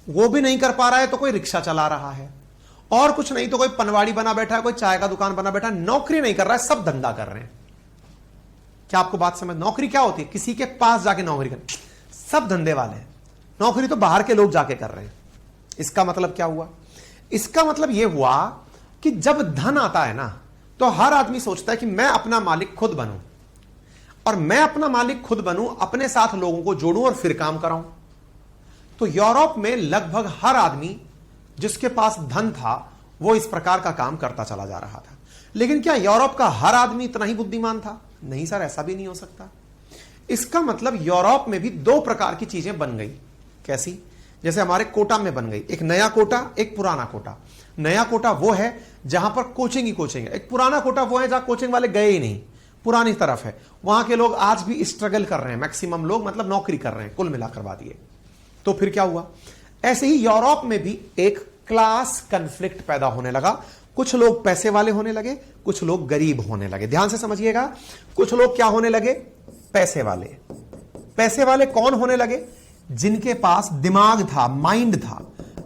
वो भी नहीं कर पा रहा है तो कोई रिक्शा चला रहा है, और कुछ नहीं तो कोई पनवाड़ी बना बैठा है, कोई चाय का दुकान बना बैठा है। नौकरी नहीं कर रहा है, सब धंधा कर रहे हैं। क्या आपको बात समझ? नौकरी क्या होती है? किसी के पास जाके नौकरी कर, सब धंधे वाले हैं। नौकरी तो बाहर के लोग जाके कर रहे हैं। इसका मतलब क्या हुआ? इसका मतलब यह हुआ कि जब धन आता है ना, तो हर आदमी सोचता है कि मैं अपना मालिक खुद बनूं, और मैं अपना मालिक खुद बनूं, अपने साथ लोगों को जोड़ूं और फिर काम कराऊं। तो यूरोप में लगभग हर आदमी जिसके पास धन था वो इस प्रकार का काम करता चला जा रहा था। लेकिन क्या यूरोप का हर आदमी इतना ही बुद्धिमान था? नहीं सर, ऐसा भी नहीं हो सकता। इसका मतलब यूरोप में भी 2 प्रकार की चीजें बन गई। कैसी? जैसे हमारे कोटा में बन गई, एक नया कोटा, एक पुराना कोटा। नया कोटा वो है जहां पर कोचिंग ही कोचिंग है, एक पुराना कोटा वो है जहां कोचिंग वाले गए ही नहीं, पुरानी तरफ है। वहां के लोग आज भी स्ट्रगल कर रहे हैं, मैक्सिमम लोग मतलब नौकरी कर रहे हैं, कुल मिलाकर बात ये। तो फिर क्या हुआ? ऐसे ही यूरोप में भी एक क्लास कन्फ्लिक्ट पैदा होने लगा। कुछ लोग पैसे वाले होने लगे, कुछ लोग गरीब होने लगे। ध्यान से समझिएगा, कुछ लोग क्या होने लगे? पैसे वाले। पैसे वाले कौन होने लगे? जिनके पास दिमाग था, माइंड था।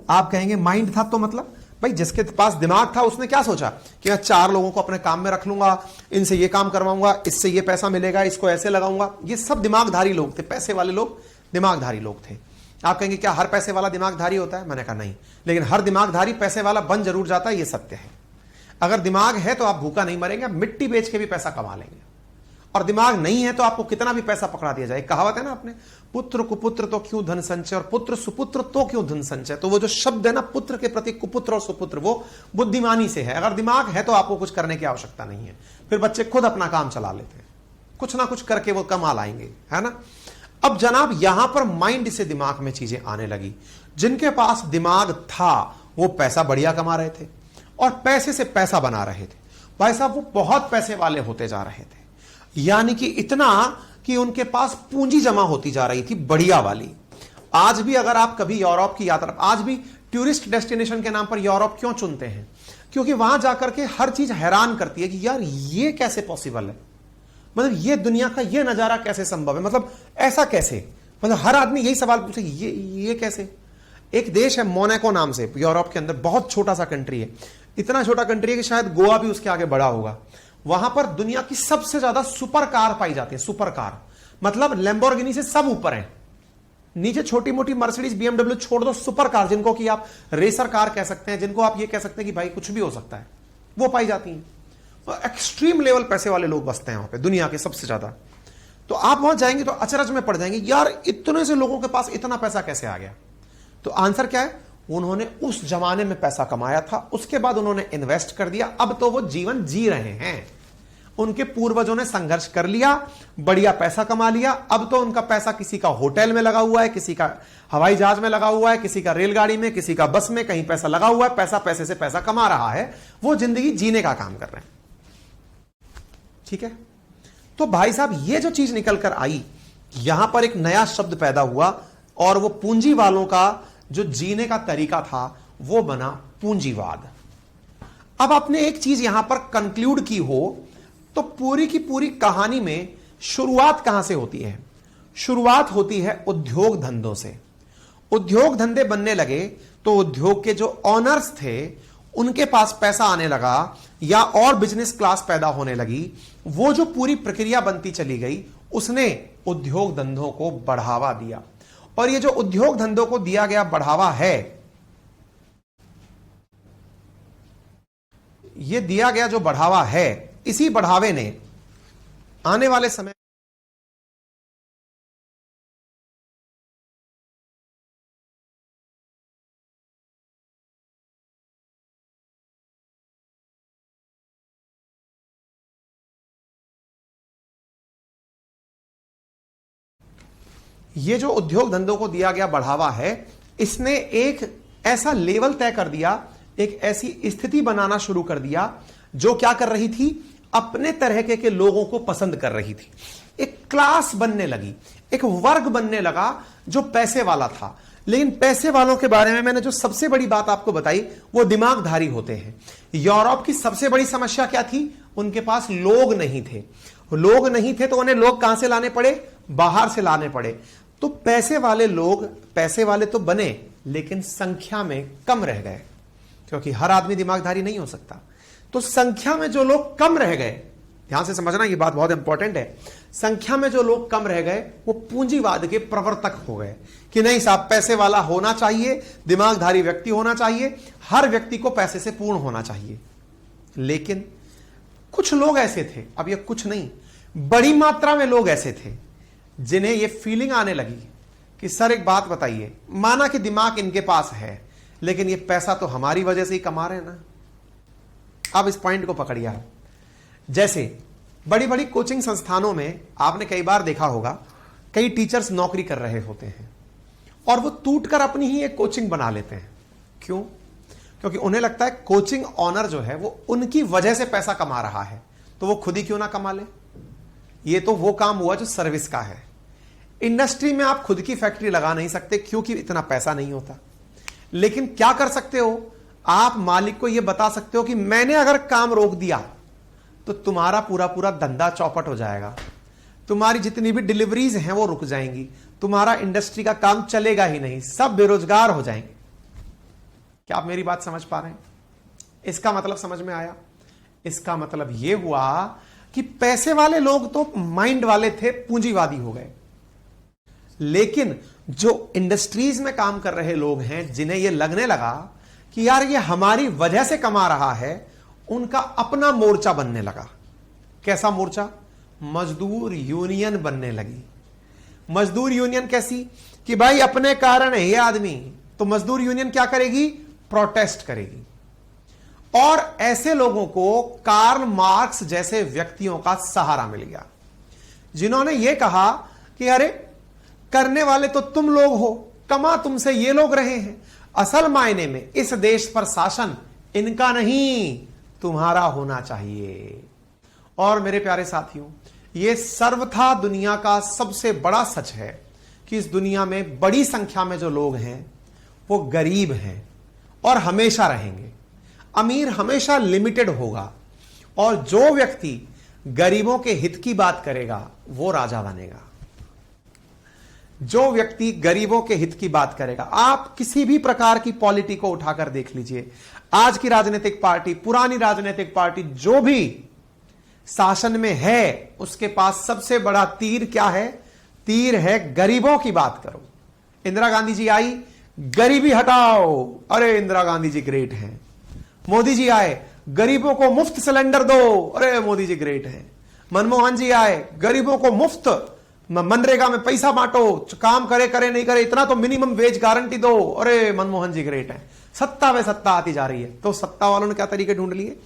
आप कहेंगे माइंड था तो मतलब भाई जिसके पास दिमाग था उसने क्या सोचा कि मैं 4 लोगों को अपने काम में रख लूंगा, इनसे ये काम करवाऊंगा, इससे ये पैसा मिलेगा, इसको ऐसे लगाऊंगा। ये सब दिमागधारी लोग थे, पैसे वाले लोग दिमागधारी लोग थे। आप कहेंगे क्या हर पैसे वाला दिमागधारी होता है? मैंने कहा नहीं, लेकिन हर दिमागधारी पैसे वाला बन जरूर जाता है, ये सत्य है। अगर दिमाग है तो आप भूखा नहीं मरेंगे, आप मिट्टी बेच के भी पैसा कमा लेंगे। और दिमाग नहीं है तो आपको कितना भी पैसा पकड़ा दिया जाए। कहावत है ना अपने, पुत्र कुपुत्र तो क्यों धन संचय और पुत्र सुपुत्र तो क्यों धन संचय। तो वो जो शब्द है ना पुत्र के प्रति कुपुत्र और सुपुत्र, वो बुद्धिमानी से है। अगर दिमाग है तो आपको कुछ करने की आवश्यकता नहीं है, फिर बच्चे खुद अपना काम चला लेते हैं, कुछ ना कुछ करके वो कमा लाएंगे, है ना। अब जनाब यहां पर माइंड से दिमाग में चीजें आने लगी। जिनके पास दिमाग था वो पैसा बढ़िया कमा रहे थे और पैसे से पैसा बना रहे थे। भाई साहब वो बहुत पैसे वाले होते जा रहे थे, यानी कि इतना कि उनके पास पूंजी जमा होती जा रही थी बढ़िया वाली। आज भी अगर आप कभी यूरोप की यात्रा, आज भी टूरिस्ट डेस्टिनेशन के नाम पर यूरोप क्यों चुनते हैं? क्योंकि वहां जाकर के हर चीज हैरान करती है कि यार ये कैसे पॉसिबल है। मतलब ये दुनिया का ये नजारा कैसे संभव है, मतलब ऐसा कैसे, मतलब हर आदमी यही सवाल पूछे, ये कैसे। एक देश है मोनाको नाम से, यूरोप के अंदर, बहुत छोटा सा कंट्री है, इतना छोटा कंट्री है कि शायद गोवा भी उसके आगे बड़ा होगा। वहां पर दुनिया की सबसे ज्यादा सुपर कार पाई जाती है। सुपर कार मतलब लैम्बोर्गिनी से सब ऊपर है, नीचे छोटी मोटी मर्सिडीज बीएमडब्ल्यू छोड़ दो, सुपर कार जिनको कि आप रेसर कार कह सकते हैं, जिनको आप ये कह सकते हैं कि भाई कुछ भी हो सकता है, वो पाई जाती हैं। तो एक्सट्रीम लेवल पैसे वाले लोग बसते हैं वहां पे, दुनिया के सबसे ज्यादा। तो आप वहां जाएंगे तो अचरज में पड़ जाएंगे, यार इतने से लोगों के पास इतना पैसा कैसे आ गया। तो आंसर क्या है, उन्होंने उस जमाने में पैसा कमाया था, उसके बाद उन्होंने इन्वेस्ट कर दिया, अब तो वो जीवन जी रहे हैं। उनके पूर्वजों ने संघर्ष कर लिया, बढ़िया पैसा कमा लिया, अब तो उनका पैसा किसी का होटल में लगा हुआ है, किसी का हवाई जहाज में लगा हुआ है, किसी का रेलगाड़ी में, किसी का बस में, कहीं पैसा लगा हुआ है, पैसा पैसे से पैसा कमा रहा है, वो जिंदगी जीने का काम कर रहे हैं। ठीक है, तो भाई साहब ये जो चीज निकल कर आई, यहां पर एक नया शब्द पैदा हुआ और वो पूंजी वालों का जो जीने का तरीका था वो बना पूंजीवाद। अब आपने एक चीज यहां पर कंक्लूड की हो तो पूरी की पूरी कहानी में शुरुआत कहां से होती है? शुरुआत होती है उद्योग धंधों से। उद्योग धंधे बनने लगे तो उद्योग के जो ऑनर्स थे उनके पास पैसा आने लगा, या और बिजनेस क्लास पैदा होने लगी। वो जो पूरी प्रक्रिया बनती चली गई उसने उद्योग धंधों को बढ़ावा दिया। और ये जो उद्योग धंधों को दिया गया बढ़ावा है, ये दिया गया जो बढ़ावा है, इसी बढ़ावे ने आने वाले समय ये जो उद्योग धंधों को दिया गया बढ़ावा है, इसने एक ऐसा लेवल तय कर दिया, एक ऐसी स्थिति बनाना शुरू कर दिया जो क्या कर रही थी, अपने तरह के लोगों को पसंद कर रही थी। एक क्लास बनने लगी, एक वर्ग बनने लगा जो पैसे वाला था। लेकिन पैसे वालों के बारे में मैंने जो सबसे बड़ी बात आपको बताई वो दिमागधारी होते हैं। यूरोप की सबसे बड़ी समस्या क्या थी? उनके पास लोग नहीं थे। लोग नहीं थे तो उन्हें लोग कहां से लाने पड़े? बाहर से लाने पड़े। तो पैसे वाले लोग, पैसे वाले तो बने लेकिन संख्या में कम रह गए, क्योंकि हर आदमी दिमागधारी नहीं हो सकता। तो संख्या में जो लोग कम रह गए, ध्यान से समझना ये बात बहुत इंपॉर्टेंट है, संख्या में जो लोग कम रह गए वो पूंजीवाद के प्रवर्तक हो गए कि नहीं साहब, पैसे वाला होना चाहिए, दिमागधारी व्यक्ति होना चाहिए, हर व्यक्ति को पैसे से पूर्ण होना चाहिए। लेकिन कुछ लोग ऐसे थे, अब ये कुछ नहीं, बड़ी मात्रा में लोग ऐसे थे जिन्हें ये फीलिंग आने लगी कि सर एक बात बताइए, माना कि दिमाग इनके पास है लेकिन ये पैसा तो हमारी वजह से ही कमा रहे हैं ना। अब इस पॉइंट को पकड़िए आप। जैसे बड़ी बड़ी कोचिंग संस्थानों में आपने कई बार देखा होगा, कई टीचर्स नौकरी कर रहे होते हैं और वो टूटकर अपनी ही एक कोचिंग बना लेते हैं। क्यों? क्योंकि उन्हें लगता है कोचिंग ऑनर जो है वो उनकी वजह से पैसा कमा रहा है, तो वो खुद ही क्यों ना कमा ले। ये तो वो काम हुआ जो सर्विस का है। इंडस्ट्री में आप खुद की फैक्ट्री लगा नहीं सकते क्योंकि इतना पैसा नहीं होता। लेकिन क्या कर सकते हो, आप मालिक को यह बता सकते हो कि मैंने अगर काम रोक दिया तो तुम्हारा पूरा पूरा धंधा चौपट हो जाएगा, तुम्हारी जितनी भी डिलीवरीज हैं वो रुक जाएंगी, तुम्हारा इंडस्ट्री का काम चलेगा ही नहीं, सब बेरोजगार हो जाएंगे। क्या आप मेरी बात समझ पा रहे हैं? इसका मतलब समझ में आया? इसका मतलब यह हुआ कि पैसे वाले लोग तो माइंड वाले थे, पूंजीवादी हो गए। लेकिन जो इंडस्ट्रीज में काम कर रहे लोग हैं, जिन्हें यह लगने लगा कि यार ये हमारी वजह से कमा रहा है, उनका अपना मोर्चा बनने लगा। कैसा मोर्चा? मजदूर यूनियन बनने लगी। मजदूर यूनियन कैसी? कि भाई अपने कारण है ये आदमी, तो मजदूर यूनियन क्या करेगी? प्रोटेस्ट करेगी। और ऐसे लोगों को कार्ल मार्क्स जैसे व्यक्तियों का सहारा मिल गया, जिन्होंने यह कहा कि अरे करने वाले तो तुम लोग हो, कमा तुमसे ये लोग रहे हैं, असल मायने में इस देश पर शासन इनका नहीं तुम्हारा होना चाहिए। और मेरे प्यारे साथियों, यह सर्वथा दुनिया का सबसे बड़ा सच है कि इस दुनिया में बड़ी संख्या में जो लोग हैं वो गरीब हैं और हमेशा रहेंगे। अमीर हमेशा लिमिटेड होगा, और जो व्यक्ति गरीबों के हित की बात करेगा वो राजा बनेगा। जो व्यक्ति गरीबों के हित की बात करेगा, आप किसी भी प्रकार की पॉलिटी को उठाकर देख लीजिए, आज की राजनीतिक पार्टी, पुरानी राजनीतिक पार्टी, जो भी शासन में है, उसके पास सबसे बड़ा तीर क्या है? तीर है गरीबों की बात करो। इंदिरा गांधी जी आई, गरीबी हटाओ, अरे इंदिरा गांधी जी ग्रेट हैं। मोदी जी आए, गरीबों को मुफ्त सिलेंडर दो, अरे मोदी जी ग्रेट हैं। मनमोहन जी आए, गरीबों को मुफ्त मनरेगा में पैसा बांटो, काम करे करे नहीं करे इतना तो मिनिमम वेज गारंटी दो, अरे मनमोहन जी ग्रेट है। सत्ता में सत्ता आती जा रही है, तो सत्ता वालों ने क्या तरीके ढूंढ लिए?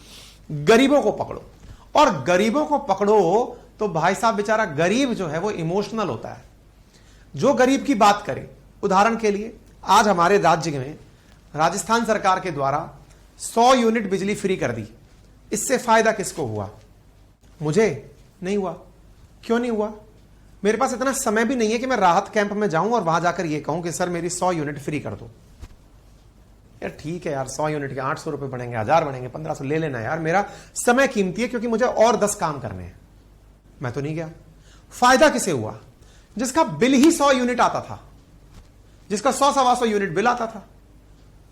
गरीबों को पकड़ो, और गरीबों को पकड़ो तो भाई साहब बेचारा गरीब जो है वो इमोशनल होता है। जो गरीब की बात करे, उदाहरण के लिए आज हमारे राज्य में राजस्थान सरकार के द्वारा 100 यूनिट बिजली फ्री कर दी। इससे फायदा किसको हुआ? मुझे नहीं हुआ। क्यों नहीं हुआ? मेरे पास इतना समय भी नहीं है कि मैं राहत कैंप में जाऊं और वहां जाकर यह कहूं कि सर मेरी 100 यूनिट फ्री कर दो। यार ठीक है यार, 100 यूनिट के 800 रुपए बढ़ेंगे, 1000 बढ़ेंगे, 1500 ले लेना यार, मेरा समय कीमती है क्योंकि मुझे और 10 काम करने हैं। मैं तो नहीं गया। फायदा किसे हुआ? जिसका बिल ही 100 यूनिट आता था, जिसका 100-125 यूनिट बिल आता था,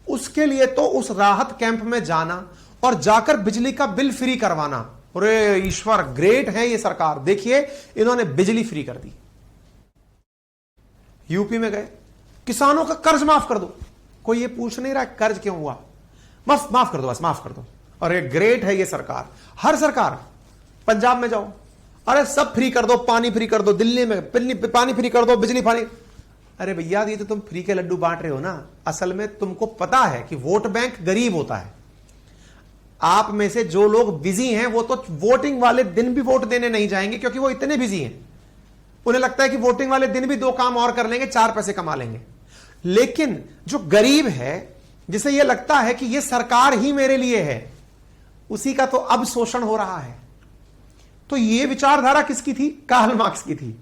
उसके लिए तो उस राहत कैंप में जाना और जाकर बिजली का बिल फ्री करवाना, अरे ईश्वर ग्रेट है ये सरकार, देखिए इन्होंने बिजली फ्री कर दी। यूपी में गए, किसानों का कर्ज माफ कर दो। कोई ये पूछ नहीं रहा कर्ज क्यों हुआ, माफ कर दो, बस माफ कर दो, अरे ग्रेट है ये सरकार। हर सरकार, पंजाब में जाओ, अरे सब फ्री कर दो, पानी फ्री कर दो, दिल्ली में पानी फ्री कर दो, बिजली पानी। अरे भैया ये तो तुम फ्री के लड्डू बांट रहे हो ना, असल में तुमको पता है कि वोट बैंक गरीब होता है। आप में से जो लोग बिजी हैं वो तो वोटिंग वाले दिन भी वोट देने नहीं जाएंगे क्योंकि वो इतने बिजी हैं, उन्हें लगता है कि वोटिंग वाले दिन भी 2 काम और कर लेंगे, 4 पैसे कमा लेंगे। लेकिन जो गरीब है, जिसे यह लगता है कि यह सरकार ही मेरे लिए है, उसी का तो अब शोषण हो रहा है। तो यह विचारधारा किसकी थी? कार्ल मार्क्स की थी।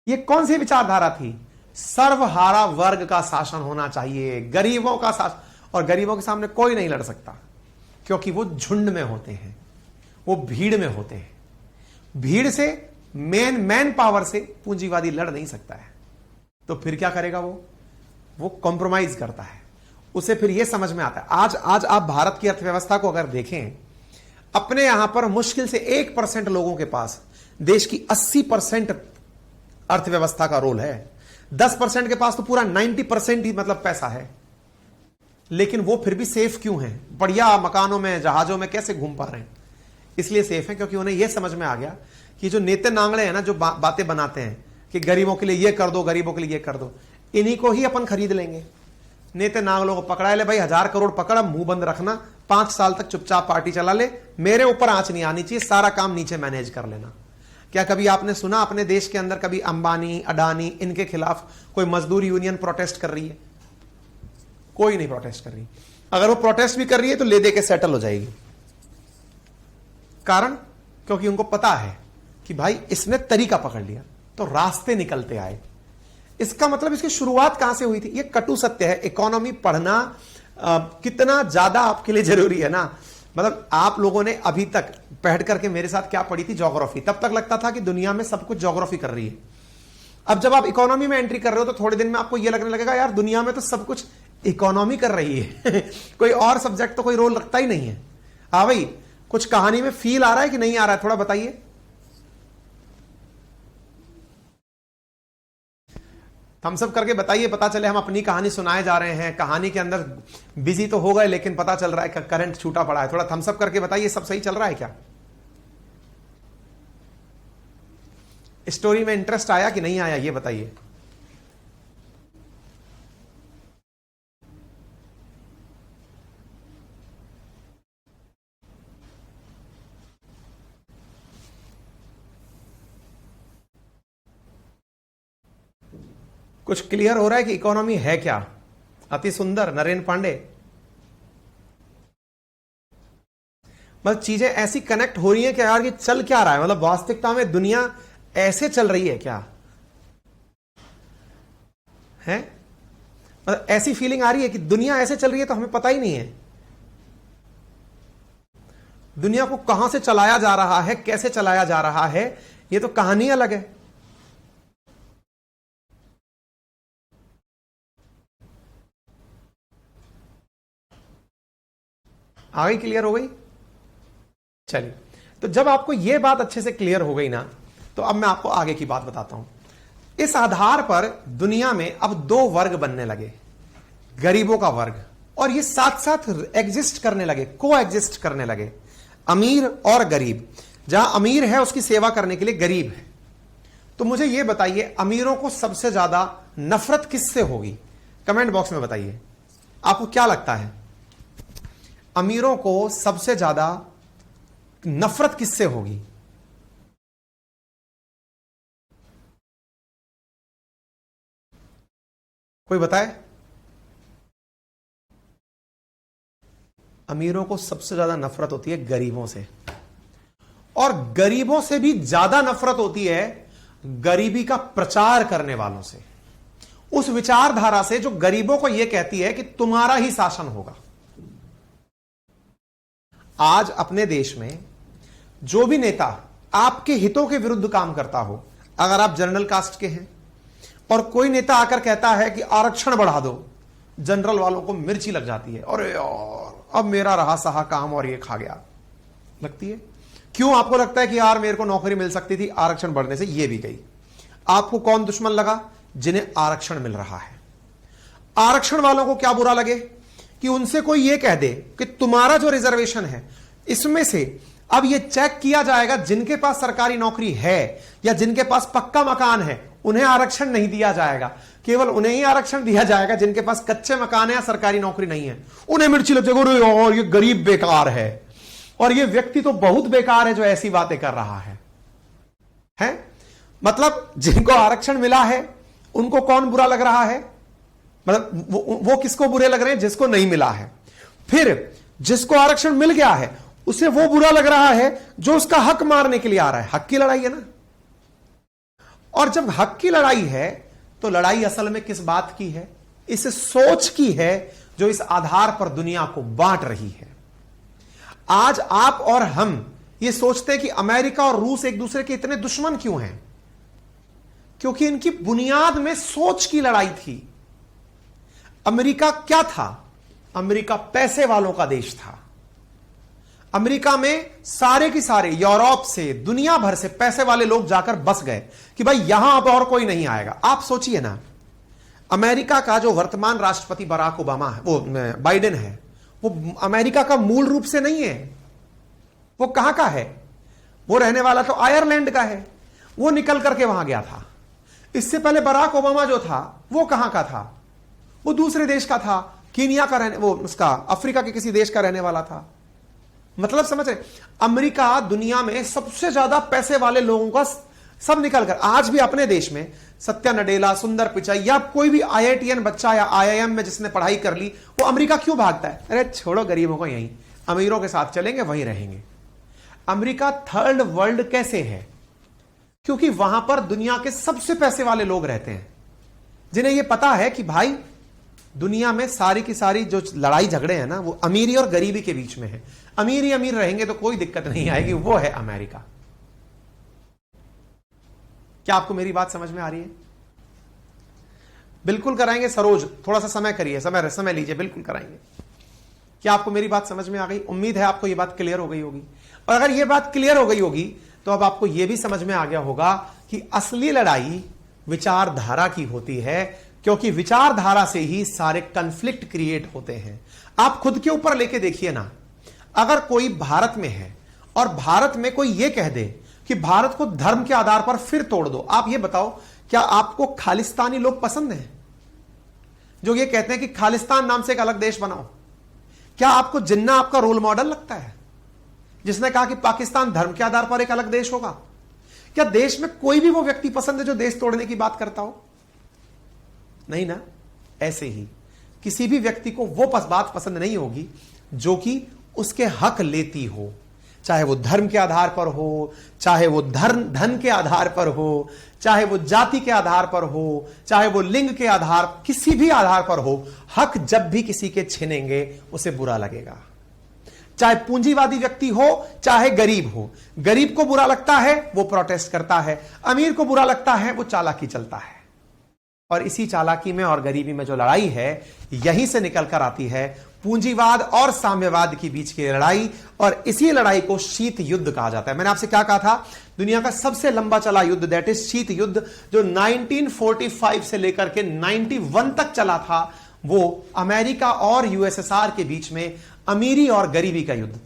यह कौन सी विचारधारा थी? सर्वहारा वर्ग का शासन होना चाहिए, गरीबों का शासन, और गरीबों के सामने कोई नहीं लड़ सकता क्योंकि वो झुंड में होते हैं, वो भीड़ में होते हैं। भीड़ से, मैन पावर से पूंजीवादी लड़ नहीं सकता है। तो फिर क्या करेगा? वो कॉम्प्रोमाइज करता है। उसे फिर यह समझ में आता है। आज आप भारत की अर्थव्यवस्था को अगर देखें, अपने यहां पर मुश्किल से 1% लोगों के पास देश की 80% अर्थव्यवस्था का रोल है। 10% के पास तो पूरा 90% ही मतलब पैसा है, लेकिन वो फिर भी सेफ क्यों हैं? बढ़िया मकानों में, जहाजों में कैसे घूम पा रहे हैं? इसलिए सेफ हैं क्योंकि उन्हें यह समझ में आ गया कि जो नेते नांगड़े हैं ना, जो बातें बनाते हैं कि गरीबों के लिए ये कर दो, गरीबों के लिए ये कर दो, इन्हीं को ही अपन खरीद लेंगे। नेते नांगलों को पकड़ा ले भाई, 1000 करोड़ पकड़ा, मुंह बंद रखना, 5 साल तक चुपचाप पार्टी चला ले, मेरे ऊपर आंच नहीं आनी चाहिए, सारा काम नीचे मैनेज कर लेना। क्या कभी आपने सुना अपने देश के अंदर कभी अंबानी, अडानी, इनके खिलाफ कोई मजदूर यूनियन प्रोटेस्ट कर रही है? कोई नहीं प्रोटेस्ट कर रही। अगर वो प्रोटेस्ट भी कर रही है तो ले दे के सेटल हो जाएगी। कारण? क्योंकि उनको पता है कि भाई इसने तरीका पकड़ लिया, तो रास्ते निकलते आए। इसका मतलब इसकी शुरुआत कहां से हुई थी? ये कटु सत्य है। इकोनॉमी पढ़ना कितना ज्यादा आपके लिए जरूरी है ना। मतलब आप लोगों ने अभी तक बैठ करके मेरे साथ क्या पढ़ी थी? ज्योग्राफी। तब तक लगता था कि दुनिया में सब कुछ ज्योग्राफी कर रही है। अब जब आप इकोनॉमी में एंट्री कर रहे हो तो थोड़े दिन में आपको यह लगने लगेगा यार दुनिया में तो सब कुछ इकोनॉमी कर रही है कोई और सब्जेक्ट तो कोई रोल रखता ही नहीं है। हाँ भाई, कुछ कहानी में फील आ रहा है कि नहीं आ रहा है? थोड़ा बताइए। थम्स अप करके बताइए, पता चले हम अपनी कहानी सुनाए जा रहे हैं। कहानी के अंदर बिजी तो हो गए लेकिन पता चल रहा है कि करंट छूटा पड़ा है। थोड़ा थम्स अप करके बताइए, सब सही चल रहा है क्या? स्टोरी में इंटरेस्ट आया कि नहीं आया, ये बताइए। कुछ क्लियर हो रहा है कि इकोनॉमी है क्या? अति सुंदर नरेंद्र पांडे। मतलब चीजें ऐसी कनेक्ट हो रही है कि यार ये चल क्या रहा है, मतलब वास्तविकता में दुनिया ऐसे चल रही है क्या है? मतलब ऐसी फीलिंग आ रही है कि दुनिया ऐसे चल रही है तो हमें पता ही नहीं है। दुनिया को कहां से चलाया जा रहा है, कैसे चलाया जा रहा है, ये तो कहानी अलग है। आ गई, क्लियर हो गई? चलिए, तो जब आपको यह बात अच्छे से क्लियर हो गई ना, तो अब मैं आपको आगे की बात बताता हूं। इस आधार पर दुनिया में अब दो वर्ग बनने लगे, गरीबों का वर्ग, और ये साथ साथ एग्जिस्ट करने लगे, को एग्जिस्ट करने लगे, अमीर और गरीब। जहां अमीर है उसकी सेवा करने के लिए गरीब है। तो मुझे यह बताइए, अमीरों को सबसे ज्यादा नफरत किससे होगी? कमेंट बॉक्स में बताइए, आपको क्या लगता है अमीरों को सबसे ज्यादा नफरत किससे होगी? कोई बताए? अमीरों को सबसे ज्यादा नफरत होती है गरीबों से, और गरीबों से भी ज्यादा नफरत होती है गरीबी का प्रचार करने वालों से, उस विचारधारा से जो गरीबों को यह कहती है कि तुम्हारा ही शासन होगा। आज अपने देश में जो भी नेता आपके हितों के विरुद्ध काम करता हो, अगर आप जनरल कास्ट के हैं और कोई नेता आकर कहता है कि आरक्षण बढ़ा दो, जनरल वालों को मिर्ची लग जाती है, अरे यार अब मेरा रहा सहा काम और ये खा गया, लगती है। क्यों आपको लगता है कि यार मेरे को नौकरी मिल सकती थी, आरक्षण बढ़ने से ये भी गई? आपको कौन दुश्मन लगा? जिन्हें आरक्षण मिल रहा है। आरक्षण वालों को क्या बुरा लगे कि उनसे कोई ये कह दे कि तुम्हारा जो रिजर्वेशन है इसमें से अब ये चेक किया जाएगा, जिनके पास सरकारी नौकरी है या जिनके पास पक्का मकान है उन्हें आरक्षण नहीं दिया जाएगा, केवल उन्हें ही आरक्षण दिया जाएगा जिनके पास कच्चे मकान है या सरकारी नौकरी नहीं है। उन्हें मिर्ची लग जाएगी, और ये गरीब बेकार है, और ये व्यक्ति तो बहुत बेकार है जो ऐसी बातें कर रहा है। मतलब जिनको आरक्षण मिला है उनको कौन बुरा लग रहा है? मतलब वो किसको बुरे लग रहे हैं? जिसको नहीं मिला है। फिर जिसको आरक्षण मिल गया है उसे वो बुरा लग रहा है जो उसका हक मारने के लिए आ रहा है। हक की लड़ाई है ना। और जब हक की लड़ाई है तो लड़ाई असल में किस बात की है? इस सोच की है जो इस आधार पर दुनिया को बांट रही है। आज आप और हम ये सोचते हैं कि अमेरिका और रूस एक दूसरे के इतने दुश्मन क्यों हैं? क्योंकि इनकी बुनियाद में सोच की लड़ाई थी। अमेरिका क्या था? अमेरिका पैसे वालों का देश था। अमेरिका में सारे की सारे यूरोप से, दुनिया भर से पैसे वाले लोग जाकर बस गए कि भाई यहां अब और कोई नहीं आएगा। आप सोचिए ना, अमेरिका का जो वर्तमान राष्ट्रपति बराक ओबामा है, वो बाइडेन है, वो अमेरिका का मूल रूप से नहीं है। वो कहां का है? वो रहने वाला तो आयरलैंड का है। वो निकल करके वहां गया था। इससे पहले बराक ओबामा जो था वो कहां का था? वो दूसरे देश का था, कीनिया का वो उसका अफ्रीका के किसी देश का रहने वाला था। मतलब समझ रहे, अमेरिका दुनिया में सबसे ज्यादा पैसे वाले लोगों का सब निकलकर, आज भी अपने देश में सत्या नडेला, सुंदर पिचाई या कोई भी आईआईटीएन बच्चा या आईआईएम में जिसने पढ़ाई कर ली, वो अमेरिका क्यों भागता है? अरे छोड़ो गरीबों को, यहीं अमीरों के साथ चलेंगे, वहीं रहेंगे। अमेरिका थर्ड वर्ल्ड कैसे है? क्योंकि वहां पर दुनिया के सबसे पैसे वाले लोग रहते हैं, जिन्हें यह पता है कि भाई दुनिया में सारी की सारी जो लड़ाई झगड़े हैं ना, वो अमीरी और गरीबी के बीच में है। अमीर ही अमीर रहेंगे तो कोई दिक्कत नहीं आएगी। वो है अमेरिका। क्या आपको मेरी बात समझ में आ रही है? बिल्कुल कराएंगे सरोज, थोड़ा सा समय करिए, समय लीजिए, बिल्कुल कराएंगे। क्या आपको मेरी बात समझ में आ गई? उम्मीद है आपको यह बात क्लियर हो गई होगी। और अगर यह बात क्लियर हो गई होगी तो अब आपको यह भी समझ में आ गया होगा कि असली लड़ाई विचारधारा की होती है, क्योंकि विचारधारा से ही सारे कॉन्फ्लिक्ट क्रिएट होते हैं। आप खुद के ऊपर लेके देखिए ना, अगर कोई भारत में है और भारत में कोई यह कह दे कि भारत को धर्म के आधार पर फिर तोड़ दो, आप यह बताओ क्या आपको खालिस्तानी लोग पसंद हैं जो ये कहते हैं कि खालिस्तान नाम से एक अलग देश बनाओ? क्या आपको जिन्ना आपका रोल मॉडल लगता है जिसने कहा कि पाकिस्तान धर्म के आधार पर एक अलग देश होगा? क्या देश में कोई भी वो व्यक्ति पसंद है जो देश तोड़ने की बात करता हो? नहीं ना। ऐसे ही किसी भी व्यक्ति को वो बात पसंद नहीं होगी जो कि उसके हक लेती हो, चाहे वो धर्म के आधार पर हो, चाहे वो धन के आधार पर हो, चाहे वो जाति के आधार पर हो, चाहे वो लिंग के आधार, किसी भी आधार पर हो। हक जब भी किसी के छीनेंगे उसे बुरा लगेगा। चाहे पूंजीवादी व्यक्ति हो चाहे गरीब हो। गरीब को बुरा लगता है वो प्रोटेस्ट करता है, अमीर को बुरा लगता है वो चालाकी चलता है। और इसी चालाकी में और गरीबी में जो लड़ाई है यहीं से निकल कर आती है पूंजीवाद और साम्यवाद के बीच की लड़ाई, और इसी लड़ाई को शीत युद्ध कहा जाता है। मैंने आपसे क्या कहा था, दुनिया का सबसे लंबा चला युद्ध दैट इज शीत युद्ध, जो 1945 से लेकर के 91 तक चला था, वो अमेरिका और यूएसएसआर के बीच में अमीरी और गरीबी का युद्ध,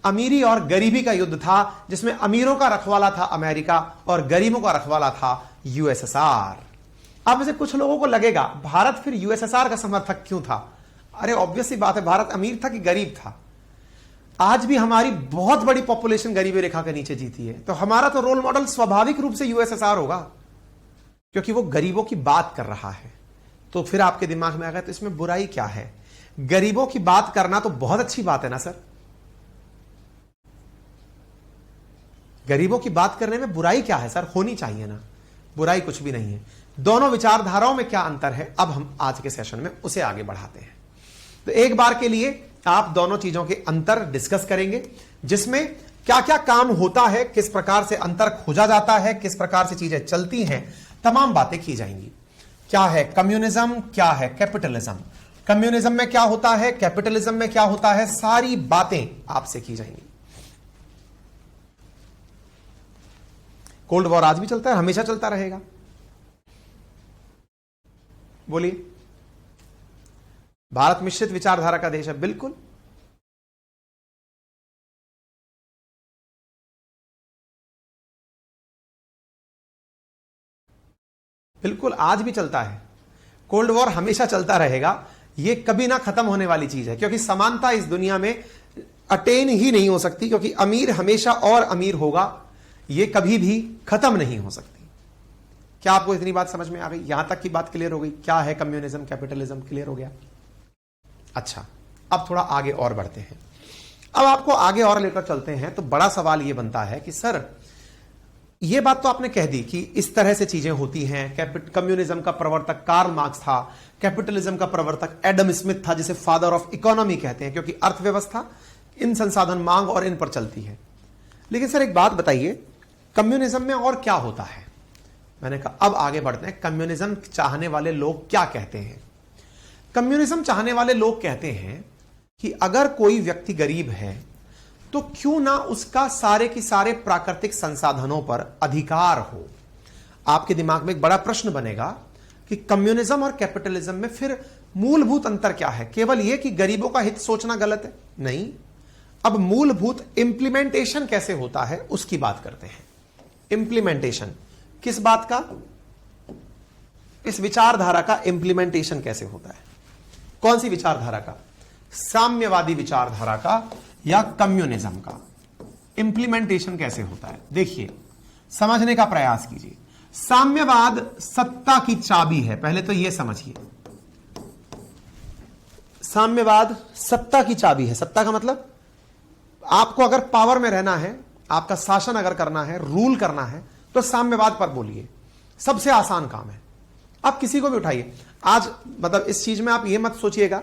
अमीरी और गरीबी का युद्ध था, जिसमें अमीरों का रखवाला था अमेरिका और गरीबों का रखवाला था यूएसएसआर। अब वैसे कुछ लोगों को लगेगा भारत फिर यूएसएसआर का समर्थक क्यों था? अरे ऑब्वियस सी बात है, भारत अमीर था कि गरीब था? आज भी हमारी बहुत बड़ी पॉपुलेशन गरीबी रेखा के नीचे जीती है, तो हमारा तो रोल मॉडल स्वाभाविक रूप से यूएसएसआर होगा, क्योंकि वो गरीबों की बात कर रहा है। तो फिर आपके दिमाग में आ गया तो इसमें बुराई क्या है? गरीबों की बात करना तो बहुत अच्छी बात है ना सर, गरीबों की बात करने में बुराई क्या है सर? होनी चाहिए ना, बुराई कुछ भी नहीं है। दोनों विचारधाराओं में क्या अंतर है, अब हम आज के सेशन में उसे आगे बढ़ाते हैं। तो एक बार के लिए आप दोनों चीजों के अंतर डिस्कस करेंगे, जिसमें क्या क्या काम होता है, किस प्रकार से अंतर खोजा जाता है, किस प्रकार से चीजें चलती हैं, तमाम बातें की जाएंगी। क्या है कम्युनिज्म, क्या है कैपिटलिज्म, कम्युनिज्म में क्या होता है, कैपिटलिज्म में क्या होता है, सारी बातें आपसे की जाएंगी। कोल्ड वॉर आज भी चलता है, हमेशा चलता रहेगा? बोलिए। भारत मिश्रित विचारधारा का देश है, बिल्कुल। बिल्कुल आज भी चलता है, कोल्ड वॉर हमेशा चलता रहेगा, यह कभी ना खत्म होने वाली चीज है, क्योंकि समानता इस दुनिया में अटेन ही नहीं हो सकती, क्योंकि अमीर हमेशा और अमीर होगा, यह कभी भी खत्म नहीं हो सकती। क्या आपको इतनी बात समझ में आ गई? यहां तक की बात क्लियर हो गई? क्या है कम्युनिज्म, कैपिटलिज्म, क्लियर हो गया? अच्छा, अब थोड़ा आगे और बढ़ते हैं। अब आपको आगे और लेकर चलते हैं तो बड़ा सवाल यह बनता है कि सर यह बात तो आपने कह दी कि इस तरह से चीजें होती हैं। कम्युनिज्म का प्रवर्तक कार्ल मार्क्स था, कैपिटलिज्म का प्रवर्तक एडम स्मिथ था, जिसे फादर ऑफ इकोनॉमी कहते हैं, क्योंकि अर्थव्यवस्था इन संसाधन मांग और इन पर चलती है। लेकिन सर एक बात बताइए, कम्युनिज्म में और क्या होता है? मैंने कहा अब आगे बढ़ते हैं, कम्युनिज्म चाहने वाले लोग क्या कहते हैं। कम्युनिज्म चाहने वाले लोग कहते हैं कि अगर कोई व्यक्ति गरीब है तो क्यों ना उसका सारे की सारे प्राकृतिक संसाधनों पर अधिकार हो। आपके दिमाग में एक बड़ा प्रश्न बनेगा कि कम्युनिज्म और कैपिटलिज्म में फिर मूलभूत अंतर क्या है? केवल यह कि गरीबों का हित सोचना गलत है? नहीं, अब मूलभूत इंप्लीमेंटेशन कैसे होता है उसकी बात करते हैं। इंप्लीमेंटेशन किस बात का? इस विचारधारा का इंप्लीमेंटेशन कैसे होता है? कौन सी विचारधारा का? साम्यवादी विचारधारा का या कम्युनिज्म का? इंप्लीमेंटेशन कैसे होता है देखिए, समझने का प्रयास कीजिए। साम्यवाद सत्ता की चाबी है, पहले तो यह समझिए। साम्यवाद सत्ता की चाबी है। सत्ता का मतलब आपको अगर पावर में रहना है, आपका शासन अगर करना है, रूल करना है, तो साम्यवाद पर बोलिए, सबसे आसान काम है। आप किसी को भी उठाइए आज, मतलब इस चीज में आप ये मत सोचिएगा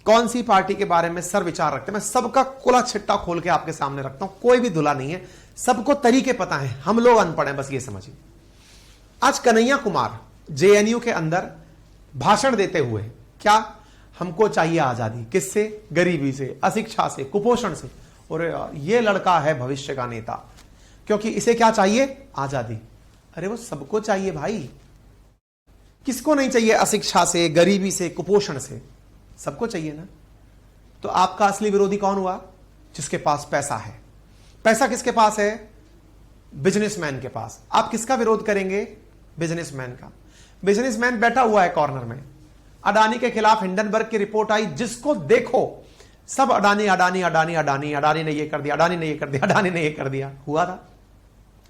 कौन सी पार्टी के बारे में सर विचार रखते हैं। मैं सबका खुला छिट्टा खोल के आपके सामने रखता हूं, कोई भी धुला नहीं है, सबको तरीके पता है, हम लोग अनपढ़ हैं, बस ये समझिए। आज कन्हैया कुमार जेएनयू के अंदर भाषण देते हुए क्या, हमको चाहिए आजादी, किससे? गरीबी से, अशिक्षा से, कुपोषण से। और ये लड़का है भविष्य का नेता, क्योंकि इसे क्या चाहिए? आजादी। अरे वो सबको चाहिए भाई, किसको नहीं चाहिए? अशिक्षा से, गरीबी से, कुपोषण से, सबको चाहिए ना। तो आपका असली विरोधी कौन हुआ? जिसके पास पैसा है। पैसा किसके पास है? बिजनेसमैन के पास। आप किसका विरोध करेंगे? बिजनेसमैन का। बिजनेसमैन बैठा हुआ है कॉर्नर में, अडानी के खिलाफ हिंडनबर्ग की रिपोर्ट आई, जिसको देखो सब अडानी अडानी अडानी अडानी, अडानी ने ये कर दिया, अडानी ने ये कर दिया, अडानी ने ये कर दिया, हुआ था।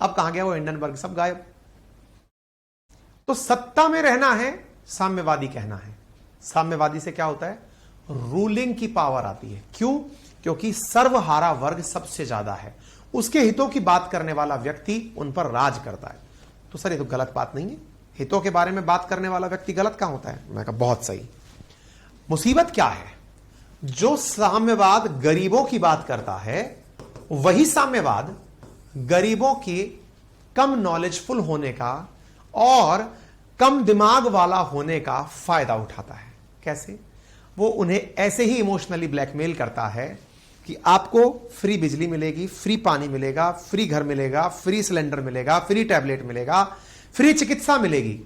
अब कहां गया वो हिंडनबर्ग? सब गायब। तो सत्ता में रहना है, साम्यवादी कहना है। साम्यवादी से क्या होता है? रूलिंग की पावर आती है। क्यों? क्योंकि सर्वहारा वर्ग सबसे ज्यादा है, उसके हितों की बात करने वाला व्यक्ति उन पर राज करता है। तो सर ये तो गलत बात नहीं है, हितों के बारे में बात करने वाला व्यक्ति गलत कहां होता है? मैं कहा बहुत सही। मुसीबत क्या है? जो साम्यवाद गरीबों की बात करता है, वही साम्यवाद गरीबों की कम नॉलेजफुल होने का और कम दिमाग वाला होने का फायदा उठाता है। कैसे? वो उन्हें ऐसे ही इमोशनली ब्लैकमेल करता है कि आपको फ्री बिजली मिलेगी, फ्री पानी मिलेगा, फ्री घर मिलेगा, फ्री सिलेंडर मिलेगा, फ्री टैबलेट मिलेगा, फ्री चिकित्सा मिलेगी।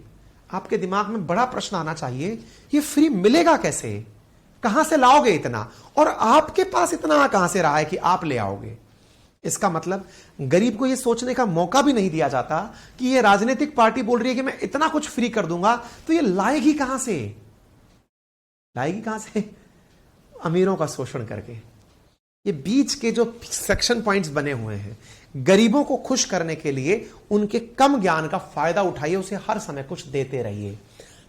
आपके दिमाग में बड़ा प्रश्न आना चाहिए, ये फ्री मिलेगा कैसे? कहां से लाओगे इतना? और आपके पास इतना कहां से रहा है कि आप ले आओगे? इसका मतलब गरीब को यह सोचने का मौका भी नहीं दिया जाता कि यह राजनीतिक पार्टी बोल रही है कि मैं इतना कुछ फ्री कर दूंगा, तो यह लाएगी कहां से? लाएगी कहां से? अमीरों का शोषण करके। ये बीच के जो सेक्शन पॉइंट्स बने हुए हैं, गरीबों को खुश करने के लिए उनके कम ज्ञान का फायदा उठाइए, उसे हर समय कुछ देते रहिए।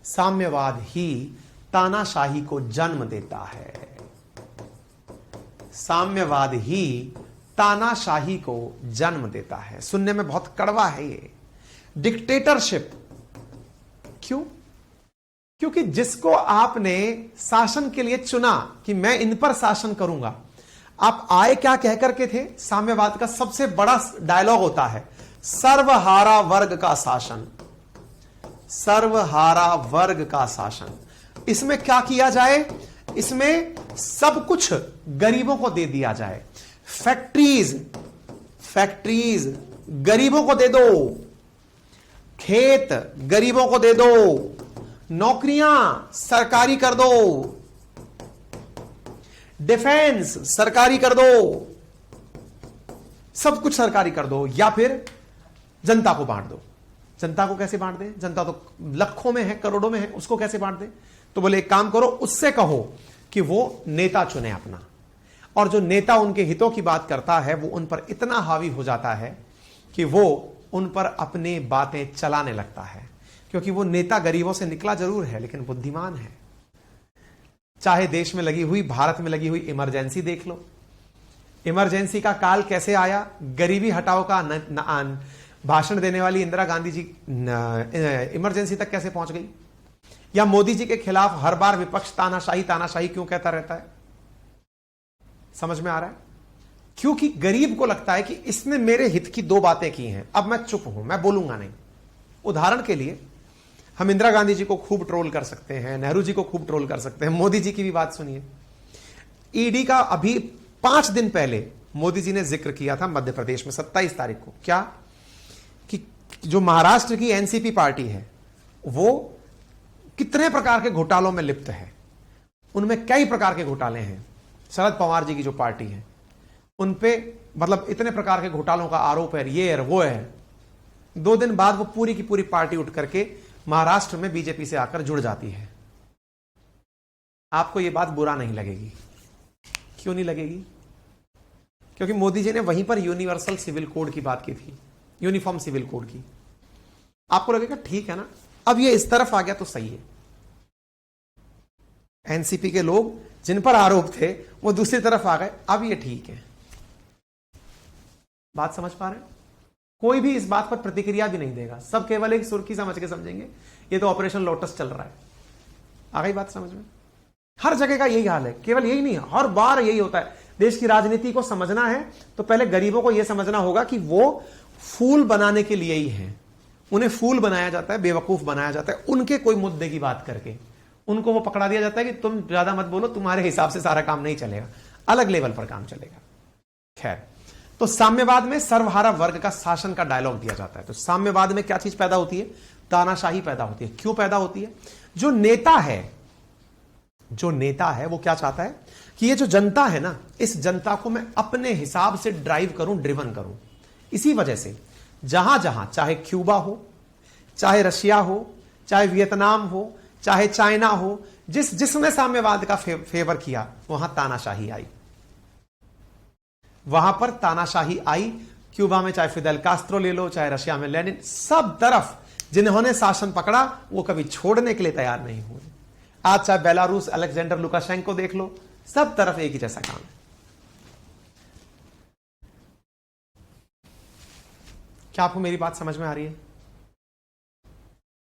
साम्यवाद ही तानाशाही को जन्म देता है। साम्यवाद ही तानाशाही को जन्म देता है। सुनने में बहुत कड़वा है ये। डिक्टेटरशिप। क्यों? क्योंकि जिसको आपने शासन के लिए चुना कि मैं इन पर शासन करूंगा, आप आए क्या कहकर के थे? साम्यवाद का सबसे बड़ा डायलॉग होता है सर्वहारा वर्ग का शासन। सर्वहारा वर्ग का शासन। इसमें क्या किया जाए? इसमें सब कुछ गरीबों को दे दिया जाए। फैक्ट्रीज गरीबों को दे दो, खेत गरीबों को दे दो, नौकरियां सरकारी कर दो, डिफेंस सरकारी कर दो, सब कुछ सरकारी कर दो, या फिर जनता को बांट दो। जनता को कैसे बांट दें? जनता तो लाखों में है, करोड़ों में है, उसको कैसे बांट दें? तो बोले एक काम करो, उससे कहो कि वो नेता चुने अपना, और जो नेता उनके हितों की बात करता है वो उन पर इतना हावी हो जाता है कि वो उन पर अपनी बातें चलाने लगता है। क्योंकि वो नेता गरीबों से निकला जरूर है, लेकिन बुद्धिमान है। चाहे देश में लगी हुई, भारत में लगी हुई इमरजेंसी देख लो। इमरजेंसी का काल कैसे आया? गरीबी हटाओ का भाषण देने वाली इंदिरा गांधी जी इमरजेंसी तक कैसे पहुंच गई? या मोदी जी के खिलाफ हर बार विपक्ष तानाशाही तानाशाही क्यों कहता रहता है? समझ में आ रहा है? क्योंकि गरीब को लगता है कि इसने मेरे हित की दो बातें की हैं, अब मैं चुप हूं, मैं बोलूंगा नहीं। उदाहरण के लिए हम इंदिरा गांधी जी को खूब ट्रोल कर सकते हैं, नेहरू जी को खूब ट्रोल कर सकते हैं, मोदी जी की भी बात सुनिए। ईडी का अभी 5 दिन पहले मोदी जी ने जिक्र किया था मध्य प्रदेश में 27 तारीख को, क्या कि जो महाराष्ट्र की एनसीपी पार्टी है वो कितने प्रकार के घोटालों में लिप्त है। उनमें कई प्रकार के घोटाले हैं। शरद पवार जी की जो पार्टी है उन पे मतलब इतने प्रकार के घोटालों का आरोप है, ये है वो है। 2 दिन बाद वो पूरी की पूरी पार्टी उठ करके महाराष्ट्र में बीजेपी से आकर जुड़ जाती है। आपको यह बात बुरा नहीं लगेगी। क्यों नहीं लगेगी? क्योंकि मोदी जी ने वहीं पर यूनिवर्सल सिविल कोड की बात की थी, यूनिफॉर्म सिविल कोड की। आपको लगेगा ठीक है ना, अब ये इस तरफ आ गया तो सही है। एनसीपी के लोग जिन पर आरोप थे वो दूसरी तरफ आ गए, अब ये ठीक है। बात समझ पा रहे हैं? कोई भी इस बात पर प्रतिक्रिया भी नहीं देगा, सब केवल एक सुर्खी समझ के समझेंगे ये तो ऑपरेशन लोटस चल रहा है। आ गई बात समझ में? हर जगह का यही हाल है, केवल यही नहीं है, हर बार यही होता है। देश की राजनीति को समझना है तो पहले गरीबों को यह समझना होगा कि वो फूल बनाने के लिए ही है। उन्हें फूल बनाया जाता है, बेवकूफ बनाया जाता है उनके कोई मुद्दे की बात करके। उनको वो पकड़ा दिया जाता है कि तुम ज्यादा मत बोलो, तुम्हारे हिसाब से सारा काम नहीं चलेगा, अलग लेवल पर काम चलेगा। खैर, तो साम्यवाद में सर्वहारा वर्ग का शासन का डायलॉग दिया जाता है। तो साम्यवाद में क्या चीज पैदा होती है? तानाशाही पैदा होती है। क्यों पैदा होती है? जो नेता है वो क्या चाहता है कि ये जो जनता है ना, इस जनता को मैं अपने हिसाब से ड्राइव करूं, ड्रिवन करूं। इसी वजह से जहां जहां, चाहे क्यूबा हो, चाहे रशिया हो, चाहे वियतनाम हो, चाहे चाइना हो, जिसने साम्यवाद का फेवर किया वहां तानाशाही आई। वहां पर तानाशाही आई। क्यूबा में चाहे फिदेल कास्त्रो ले लो, चाहे रशिया में लेनिन, सब तरफ जिन्होंने शासन पकड़ा वो कभी छोड़ने के लिए तैयार नहीं हुए। आज चाहे बेलारूस अलेक्जेंडर लुकाशेंको देख लो, सब तरफ एक ही जैसा काम है। क्या आपको मेरी बात समझ में आ रही है?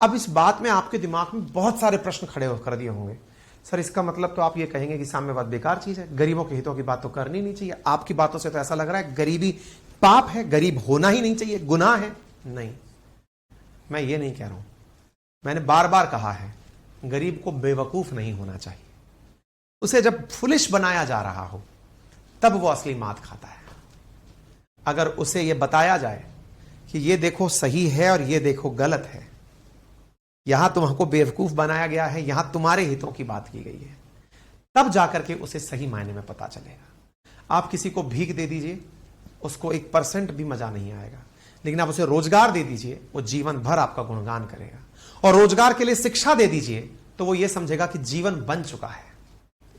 अब इस बात में आपके दिमाग में बहुत सारे प्रश्न खड़े कर दिए होंगे। सर इसका मतलब तो आप ये कहेंगे कि साम्यवाद बेकार चीज है, गरीबों के हितों की बात तो करनी नहीं चाहिए। आपकी बातों से तो ऐसा लग रहा है गरीबी पाप है, गरीब होना ही नहीं चाहिए, गुनाह है। नहीं, मैं ये नहीं कह रहा हूं। मैंने बार बार कहा है गरीब को बेवकूफ नहीं होना चाहिए। उसे जब फुलिश बनाया जा रहा हो तब वो असली मात खाता है। अगर उसे यह बताया जाए कि ये देखो सही है और ये देखो गलत है, यहां तुमको बेवकूफ बनाया गया है, यहां तुम्हारे हितों की बात की गई है, तब जाकर के उसे सही मायने में पता चलेगा। आप किसी को भीख दे दीजिए, उसको 1% भी मजा नहीं आएगा, लेकिन आप उसे रोजगार दे दीजिए, वो जीवन भर आपका गुणगान करेगा। और रोजगार के लिए शिक्षा दे दीजिए तो वो ये समझेगा कि जीवन बन चुका है।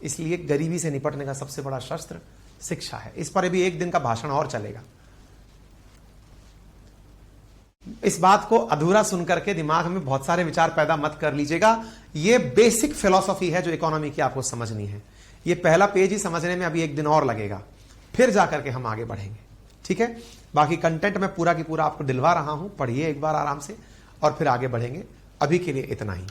इसलिए गरीबी से निपटने का सबसे बड़ा शस्त्र शिक्षा है। इस पर भी एक दिन का भाषण और चलेगा। इस बात को अधूरा सुनकर के दिमाग में बहुत सारे विचार पैदा मत कर लीजिएगा। यह बेसिक फिलॉसफी है जो इकोनॉमी की आपको समझनी है। यह पहला पेज ही समझने में अभी एक दिन और लगेगा, फिर जाकर के हम आगे बढ़ेंगे। ठीक है, बाकी कंटेंट मैं पूरा की पूरा आपको दिलवा रहा हूं, पढ़िए एक बार आराम से और फिर आगे बढ़ेंगे। अभी के लिए इतना ही।